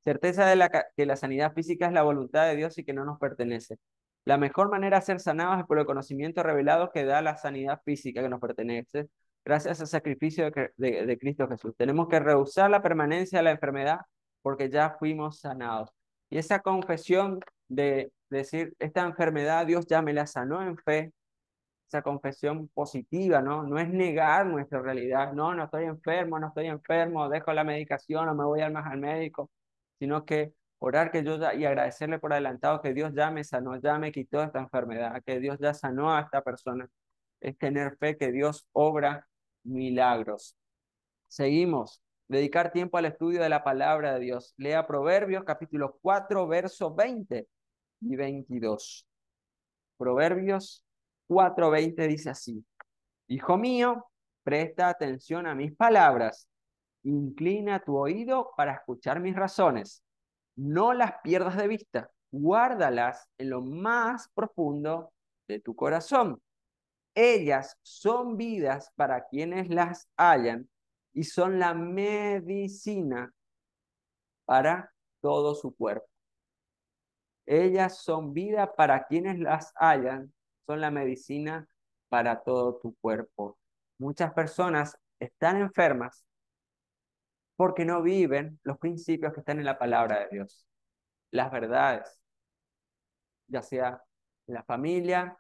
Certeza de que la sanidad física es la voluntad de Dios y que no nos pertenece. La mejor manera de ser sanados es por el conocimiento revelado que da la sanidad física que nos pertenece, gracias al sacrificio de Cristo Jesús. Tenemos que rehusar la permanencia de la enfermedad porque ya fuimos sanados. Y esa confesión de decir, esta enfermedad Dios ya me la sanó en fe, esa confesión positiva, ¿no? No es negar nuestra realidad, no, no estoy enfermo, dejo la medicación o me voy al más al médico, sino que Orar que yo ya, y agradecerle por adelantado que Dios ya me sanó, ya me quitó esta enfermedad, que Dios ya sanó a esta persona. Es tener fe que Dios obra milagros. Seguimos. Dedicar tiempo al estudio de la palabra de Dios. Lea Proverbios capítulo 4, versos 20 y 22. Proverbios 4:20 dice así: Hijo mío, presta atención a mis palabras, inclina tu oído para escuchar mis razones. No las pierdas de vista, guárdalas en lo más profundo de tu corazón. Ellas son vidas para quienes las hallan y son la medicina para todo su cuerpo. Ellas son vida para quienes las hallan, son la medicina para todo tu cuerpo. Muchas personas están enfermas porque no viven los principios que están en la palabra de Dios, las verdades, ya sea en la familia,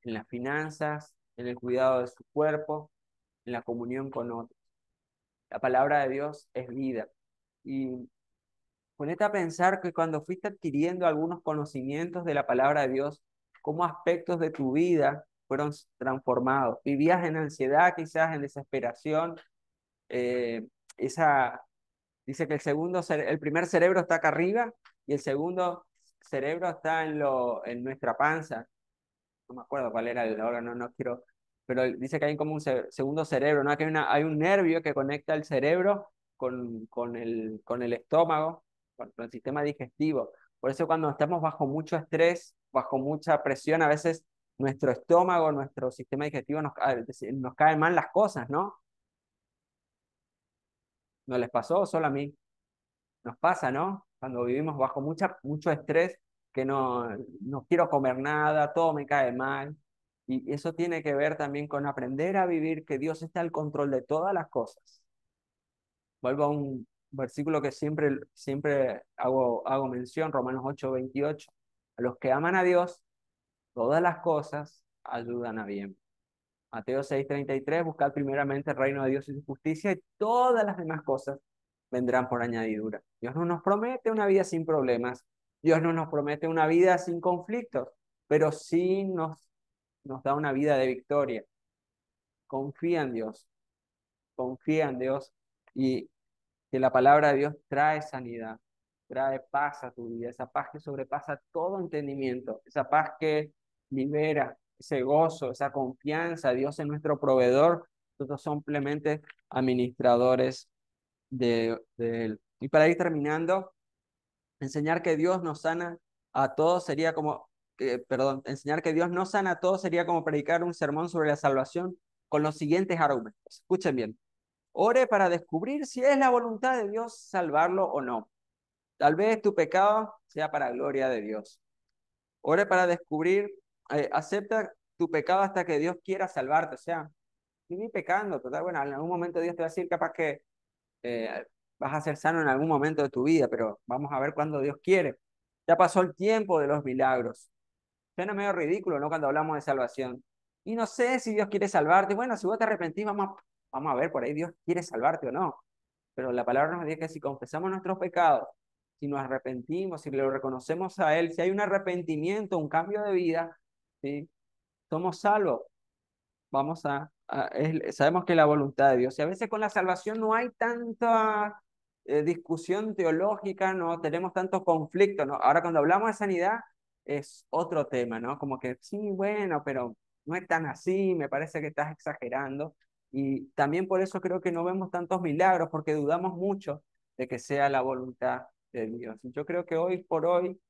en las finanzas, en el cuidado de su cuerpo, en la comunión con otros. La palabra de Dios es vida. Y ponete a pensar que cuando fuiste adquiriendo algunos conocimientos de la palabra de Dios, cómo aspectos de tu vida fueron transformados. Vivías en ansiedad, quizás en desesperación. Eh, esa, dice que el primer cerebro está acá arriba y el segundo cerebro está en nuestra panza. No me acuerdo cuál era el órgano, no quiero, pero dice que hay como un segundo cerebro, ¿no? Que hay un nervio que conecta el cerebro con el estómago, con el sistema digestivo. Por eso cuando estamos bajo mucho estrés, bajo mucha presión, a veces nuestro estómago, nuestro sistema digestivo nos caen mal las cosas, ¿no? ¿No les pasó? Solo a mí. Nos pasa, ¿no? Cuando vivimos bajo mucho estrés, que no quiero comer nada, todo me cae mal. Y eso tiene que ver también con aprender a vivir que Dios está al control de todas las cosas. Vuelvo a un versículo que siempre hago mención, Romanos 8:28. A los que aman a Dios, todas las cosas ayudan a bien. Mateo 6:33, buscad primeramente el reino de Dios y su justicia y todas las demás cosas vendrán por añadidura. Dios no nos promete una vida sin problemas, Dios no nos promete una vida sin conflictos, pero sí nos da una vida de victoria. Confía en Dios, confía en Dios y que la palabra de Dios trae sanidad, trae paz a tu vida, esa paz que sobrepasa todo entendimiento, esa paz que libera, ese gozo, esa confianza. Dios es nuestro proveedor, nosotros simplemente administradores de Él. Y para ir terminando, enseñar que Dios nos sana a todos sería como, perdón, enseñar que Dios no sana a todos sería como predicar un sermón sobre la salvación con los siguientes argumentos. Escuchen bien. Ore para descubrir si es la voluntad de Dios salvarlo o no. Tal vez tu pecado sea para gloria de Dios. Ore para descubrir, acepta tu pecado hasta que Dios quiera salvarte. O sea, viví pecando, total, bueno, en algún momento Dios te va a decir capaz que vas a ser sano en algún momento de tu vida, pero vamos a ver cuándo Dios quiere. Ya pasó el tiempo de los milagros. Suena medio ridículo, ¿no? Cuando hablamos de salvación. Y no sé si Dios quiere salvarte. Bueno, si vos te arrepentís, vamos a ver por ahí Dios quiere salvarte o no. Pero la palabra nos dice que si confesamos nuestros pecados, si nos arrepentimos, si lo reconocemos a Él, si hay un arrepentimiento, un cambio de vida, ¿sí? Somos salvos. Sabemos que es la voluntad de Dios. Y a veces con la salvación no hay tanta discusión teológica, no tenemos tantos conflictos, ¿no? Ahora cuando hablamos de sanidad es otro tema, ¿no? Como que sí, bueno, pero no es tan así, me parece que estás exagerando. Y también por eso creo que no vemos tantos milagros, porque dudamos mucho de que sea la voluntad de Dios. Yo creo que hoy por hoy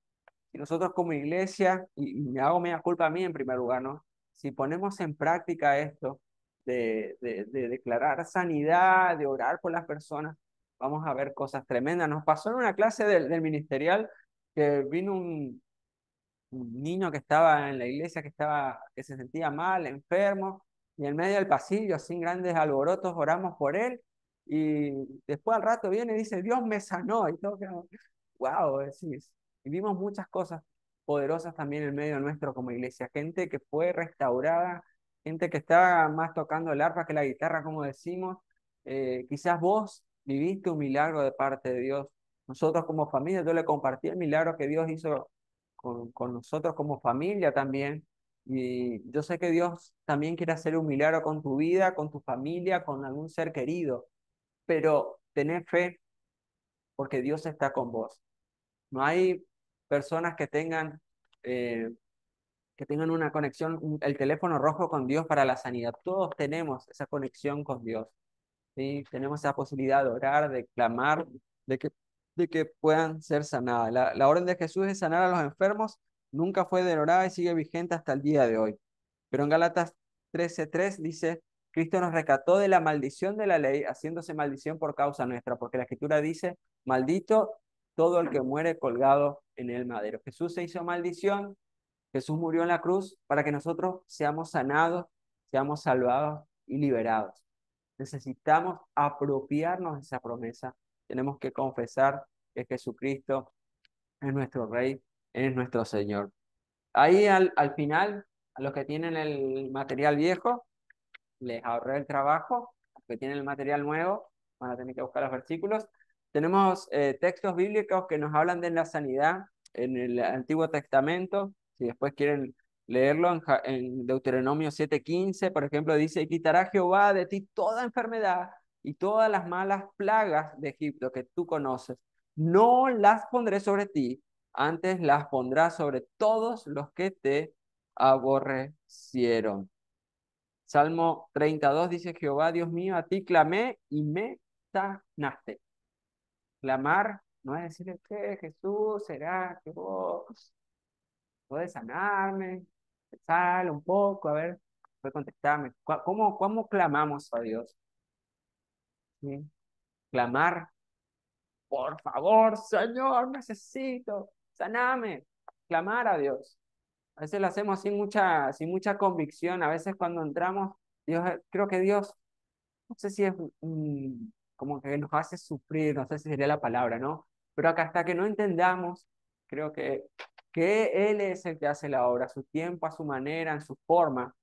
y nosotros como iglesia, y me hago media culpa a mí en primer lugar, ¿no? Si ponemos en práctica esto de declarar sanidad, de orar por las personas, vamos a ver cosas tremendas. Nos pasó en una clase del ministerial que vino un niño que estaba en la iglesia, que se sentía mal, enfermo, y en medio del pasillo, sin grandes alborotos, oramos por él, y después al rato viene y dice, Dios me sanó, y todo, wow, decís. Y vimos muchas cosas poderosas también en medio nuestro como iglesia, gente que fue restaurada, gente que estaba más tocando el arpa que la guitarra, como decimos. Quizás vos viviste un milagro de parte de Dios, nosotros como familia. Yo le compartí el milagro que Dios hizo con nosotros como familia también. Y yo sé que Dios también quiere hacer un milagro con tu vida, con tu familia, con algún ser querido, pero tené fe porque Dios está con vos. No hay personas eh, que tengan una conexión, el teléfono rojo con Dios para la sanidad. Todos tenemos esa conexión con Dios. ¿Sí? Tenemos esa posibilidad de orar, de clamar, de que, de que puedan ser sanadas. La orden de Jesús de sanar a los enfermos nunca fue derogada y sigue vigente hasta el día de hoy. Pero en Gálatas 13:3 dice, Cristo nos rescató de la maldición de la ley, haciéndose maldición por causa nuestra, porque la Escritura dice, maldito todo el que muere colgado en el madero. Jesús se hizo maldición, Jesús murió en la cruz para que nosotros seamos sanados, seamos salvados y liberados. Necesitamos apropiarnos de esa promesa. Tenemos que confesar que Jesucristo es nuestro Rey, es nuestro Señor. Ahí al final, a los que tienen el material viejo, les ahorré el trabajo. Los que tienen el material nuevo, van a tener que buscar los versículos. Tenemos textos bíblicos que nos hablan de la sanidad en el Antiguo Testamento. Si después quieren leerlo en Deuteronomio 7:15, por ejemplo, dice, y quitará Jehová de ti toda enfermedad y todas las malas plagas de Egipto que tú conoces. No las pondré sobre ti, antes las pondrá sobre todos los que te aborrecieron. Salmo 32 dice, Jehová, Dios mío, a ti clamé y me sanaste. Clamar no es decirle, ¿qué, Jesús? ¿Será que vos podés sanarme? Sal un poco, a ver, puede contestarme. ¿Cómo clamamos a Dios? ¿Sí? Clamar, por favor, Señor, necesito, saname. Clamar a Dios. A veces lo hacemos sin mucha convicción. A veces cuando entramos, Dios, creo que Dios no sé si es como que nos hace sufrir, no sé si sería la palabra, ¿no? Pero acá hasta que no entendamos, creo que Él es el que hace la obra, a su tiempo, a su manera, en su forma.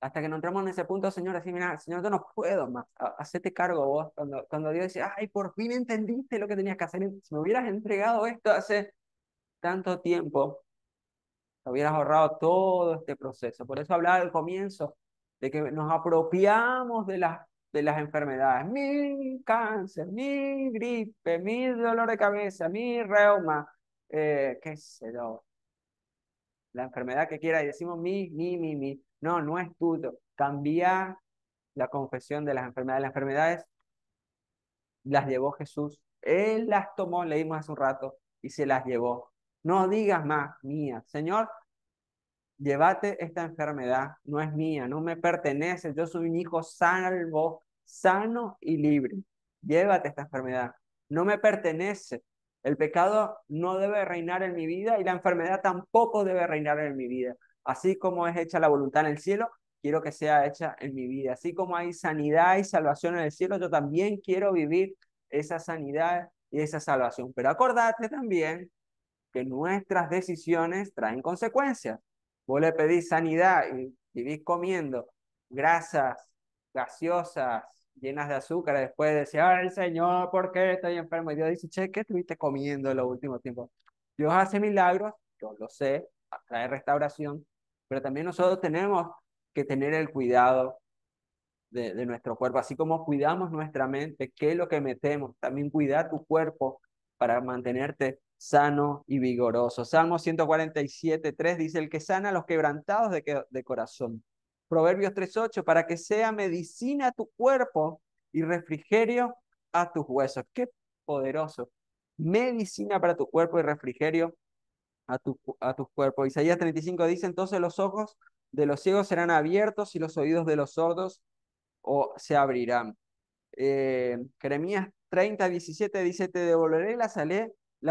Hasta que no entramos en ese punto, Señor, así, mira, Señor, yo no puedo más, hacete cargo vos. Cuando Dios dice, ay, por fin entendiste lo que tenías que hacer, si me hubieras entregado esto hace tanto tiempo, te hubieras ahorrado todo este proceso. Por eso hablaba al comienzo de que nos apropiamos de las enfermedades. Mi cáncer, mi gripe, mi dolor de cabeza, mi reuma, qué sé yo, la enfermedad que quiera y decimos mi. No, no es tuyo. Cambia la confesión de las enfermedades. Las enfermedades las llevó Jesús. Él las tomó, leímos hace un rato, y se las llevó. No digas más, mía. Señor, llévate esta enfermedad, no es mía, no me pertenece, yo soy un hijo salvo, sano y libre. Llévate esta enfermedad, no me pertenece. El pecado no debe reinar en mi vida y la enfermedad tampoco debe reinar en mi vida. Así como es hecha la voluntad en el cielo, quiero que sea hecha en mi vida. Así como hay sanidad y salvación en el cielo, yo también quiero vivir esa sanidad y esa salvación. Pero acordate también que nuestras decisiones traen consecuencias. Vos le pedís sanidad y vivís comiendo grasas, gaseosas, llenas de azúcar, después decís, ay Señor, ¿por qué estoy enfermo? Y Dios dice, che, ¿qué estuviste comiendo en los últimos tiempos? Dios hace milagros, yo lo sé, trae restauración, pero también nosotros tenemos que tener el cuidado de nuestro cuerpo, así como cuidamos nuestra mente, qué es lo que metemos, también cuida tu cuerpo para mantenerte sano y vigoroso. Salmo 147:3 dice, el que sana a los quebrantados de corazón. Proverbios 3:8, para que sea medicina a tu cuerpo y refrigerio a tus huesos. Qué poderoso. Medicina para tu cuerpo y refrigerio a tu cuerpo. Isaías 35 dice, entonces los ojos de los ciegos serán abiertos y los oídos de los sordos o se abrirán. Jeremías 30:17 dice, te devolveré la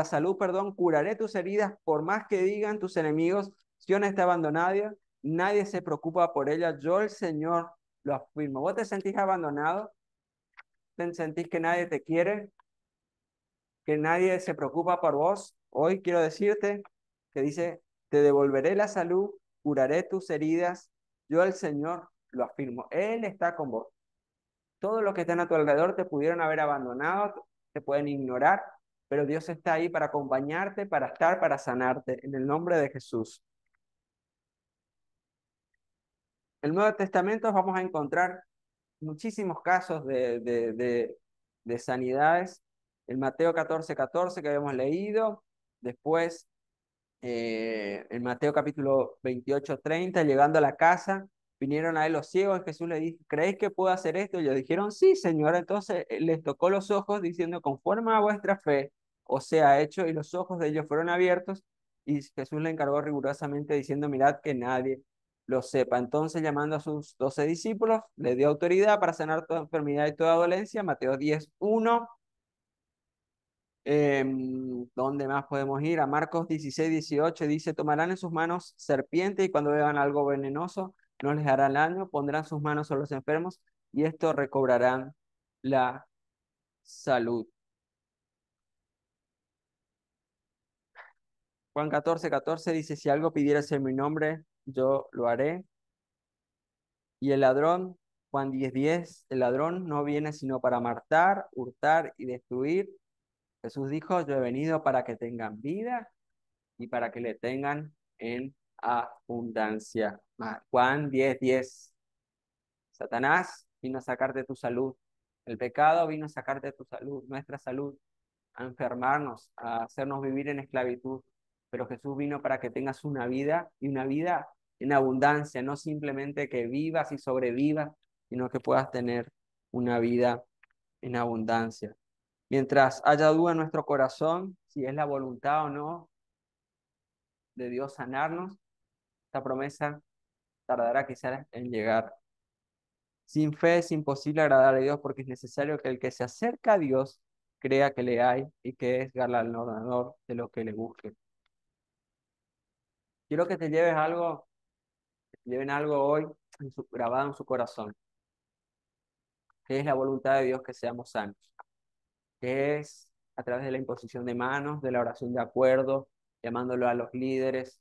salud, perdón, curaré tus heridas, por más que digan tus enemigos, Sión está abandonada, nadie se preocupa por ella, yo el Señor lo afirmo. ¿Vos te sentís abandonado? ¿Te sentís que nadie te quiere? ¿Que nadie se preocupa por vos? Hoy quiero decirte que dice, te devolveré la salud, curaré tus heridas, yo el Señor lo afirmo. Él está con vos. Todos los que están a tu alrededor te pudieron haber abandonado, te pueden ignorar, pero Dios está ahí para acompañarte, para estar, para sanarte, en el nombre de Jesús. En el Nuevo Testamento vamos a encontrar muchísimos casos de sanidades. En Mateo 14:14 que habíamos leído, después en Mateo capítulo 28:30, llegando a la casa, vinieron a él los ciegos, Jesús le dijo, ¿creéis que puedo hacer esto? Y ellos dijeron, sí, Señor. Entonces les tocó los ojos diciendo, conforme a vuestra fe, os sea hecho, y los ojos de ellos fueron abiertos, y Jesús le encargó rigurosamente diciendo, mirad que nadie lo sepa. Entonces, llamando a sus 12 discípulos, les dio autoridad para sanar toda enfermedad y toda dolencia, Mateo 10:1. ¿Dónde más podemos ir? A Marcos 16:18 dice, tomarán en sus manos serpientes y cuando vean algo venenoso no les hará daño, pondrán sus manos sobre los enfermos y estos recobrarán la salud. Juan 14:14 dice, si algo pidieras en mi nombre, yo lo haré. Y el ladrón, Juan 10:10, el ladrón no viene sino para matar, hurtar y destruir. Jesús dijo, yo he venido para que tengan vida y para que le tengan en abundancia. Juan 10:10. Satanás vino a sacarte tu salud. El pecado vino a sacarte tu salud, nuestra salud, a enfermarnos, a hacernos vivir en esclavitud. Pero Jesús vino para que tengas una vida y una vida en abundancia, no simplemente que vivas y sobrevivas, sino que puedas tener una vida en abundancia. Mientras haya duda en nuestro corazón, si es la voluntad o no de Dios sanarnos, esta promesa tardará quizás en llegar. Sin fe es imposible agradar a Dios porque es necesario que el que se acerca a Dios crea que le hay y que es galardonador de lo que le busque. Quiero que te lleves algo, que te lleven algo hoy grabado en su corazón, que es la voluntad de Dios que seamos sanos, que es a través de la imposición de manos, de la oración de acuerdo, llamándolo a los líderes,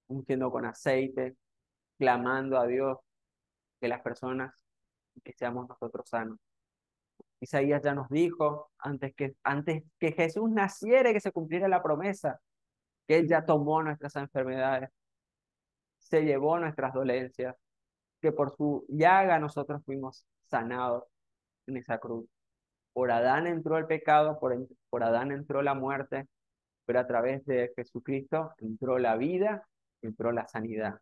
ungiendo con aceite, clamando a Dios que las personas, que seamos nosotros sanos. Isaías ya nos dijo, antes que Jesús naciera y que se cumpliera la promesa, que Él ya tomó nuestras enfermedades, se llevó nuestras dolencias, que por su llaga nosotros fuimos sanados en esa cruz. Por Adán entró el pecado, por Adán entró la muerte, pero a través de Jesucristo entró la vida, entró la sanidad.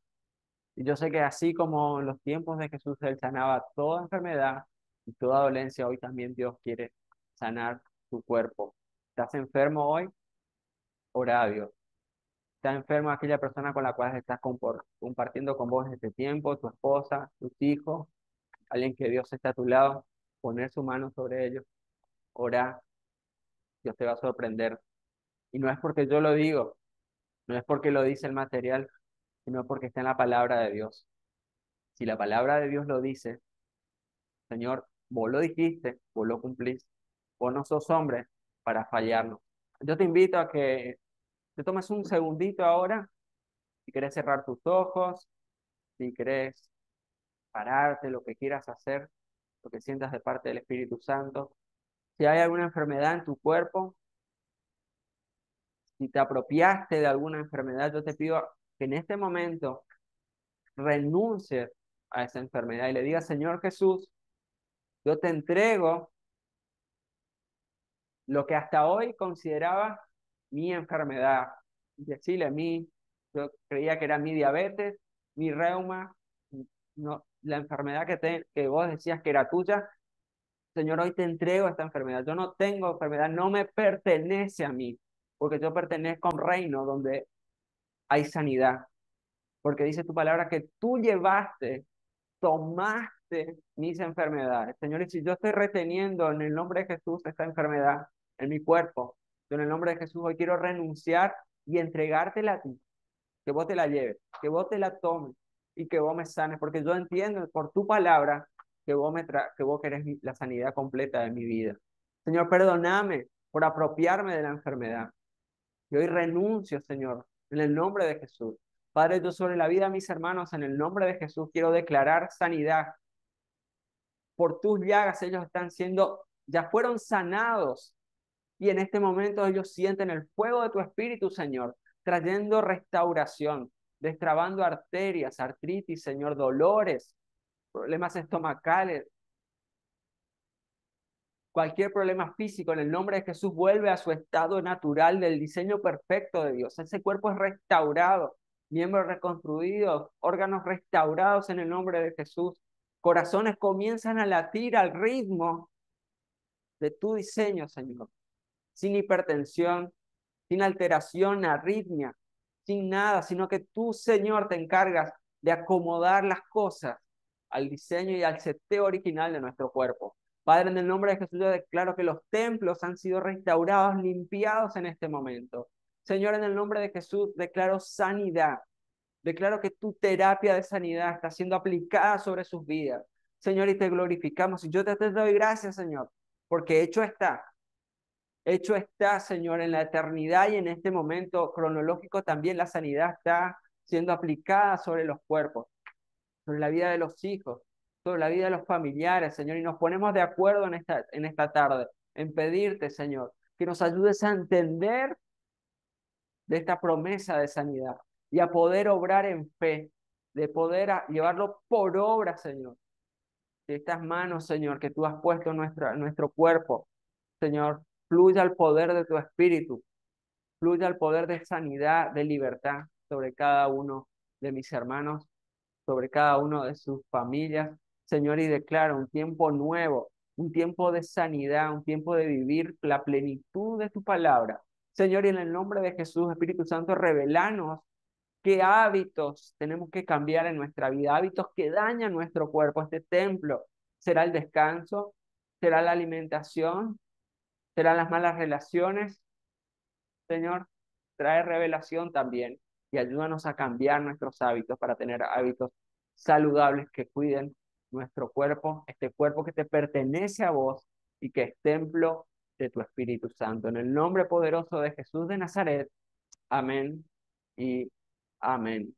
Y yo sé que así como en los tiempos de Jesús Él sanaba toda enfermedad y toda dolencia, hoy también Dios quiere sanar tu cuerpo. ¿Estás enfermo hoy? Ora a Dios. ¿Está enfermo aquella persona con la cual estás compartiendo con vos este tiempo, tu esposa, tus hijos, alguien que Dios está a tu lado? Poner su mano sobre ellos, orar, Dios te va a sorprender. Y no es porque yo lo digo, no es porque lo dice el material, sino porque está en la palabra de Dios. Si la palabra de Dios lo dice, Señor, vos lo dijiste, vos lo cumplís, vos no sos hombre para fallarnos. Yo te invito a que te tomes un segundito ahora, si querés cerrar tus ojos, si querés pararte, lo que quieras hacer, lo que sientas de parte del Espíritu Santo. Si hay alguna enfermedad en tu cuerpo, si te apropiaste de alguna enfermedad, yo te pido que en este momento renuncies a esa enfermedad y le digas, Señor Jesús, yo te entrego lo que hasta hoy consideraba mi enfermedad. Decirle a mí, yo creía que era mi diabetes, mi reuma, no, la enfermedad que vos decías que era tuya. Señor, hoy te entrego esta enfermedad. Yo no tengo enfermedad, no me pertenece a mí, porque yo pertenezco a un reino donde hay sanidad. Porque dice tu palabra que tú llevaste, tomaste mis enfermedades. Señor, y si yo estoy reteniendo en el nombre de Jesús esta enfermedad en mi cuerpo, yo en el nombre de Jesús hoy quiero renunciar y entregártela a ti, que vos te la lleves, que vos te la tomes y que vos me sanes, porque yo entiendo por tu palabra que que vos querés la sanidad completa de mi vida. Señor, perdóname por apropiarme de la enfermedad. Y hoy renuncio, Señor, en el nombre de Jesús. Padre, yo sobre la vida de mis hermanos, en el nombre de Jesús, quiero declarar sanidad. Por tus llagas ellos están siendo, ya fueron sanados Y en este momento ellos sienten el fuego de tu Espíritu, Señor, trayendo restauración, destrabando arterias, artritis, Señor, dolores, problemas estomacales, cualquier problema físico, en el nombre de Jesús, vuelve a su estado natural del diseño perfecto de Dios. Ese cuerpo es restaurado, miembros reconstruidos, órganos restaurados en el nombre de Jesús. Corazones comienzan a latir al ritmo de tu diseño, Señor, sin hipertensión, sin alteración, arritmia, sin nada, sino que tú, Señor, te encargas de acomodar las cosas al diseño y al seteo original de nuestro cuerpo. Padre, en el nombre de Jesús, yo declaro que los templos han sido restaurados, limpiados en este momento. Señor, en el nombre de Jesús, declaro sanidad. Declaro que tu terapia de sanidad está siendo aplicada sobre sus vidas. Señor, y te glorificamos. Y yo te doy gracias, Señor, porque hecho está. Hecho está, Señor, en la eternidad y en este momento cronológico también la sanidad está siendo aplicada sobre los cuerpos, sobre la vida de los hijos, sobre la vida de los familiares, Señor. Y nos ponemos de acuerdo en esta tarde en pedirte, Señor, que nos ayudes a entender de esta promesa de sanidad y a poder obrar en fe, de poder llevarlo por obra, Señor. De estas manos, Señor, que tú has puesto en nuestro cuerpo, Señor, fluya el poder de tu espíritu, fluya el poder de sanidad, de libertad sobre cada uno de mis hermanos, sobre cada uno de sus familias, Señor, y declaro un tiempo nuevo, un tiempo de sanidad, un tiempo de vivir la plenitud de tu palabra. Señor, y en el nombre de Jesús, Espíritu Santo, revelanos qué hábitos tenemos que cambiar en nuestra vida, hábitos que dañan nuestro cuerpo. Este templo será el descanso, será la alimentación, serán las malas relaciones. Señor, trae revelación también y ayúdanos a cambiar nuestros hábitos para tener hábitos saludables que cuiden nuestro cuerpo, este cuerpo que te pertenece a vos y que es templo de tu Espíritu Santo. En el nombre poderoso de Jesús de Nazaret, amén y amén.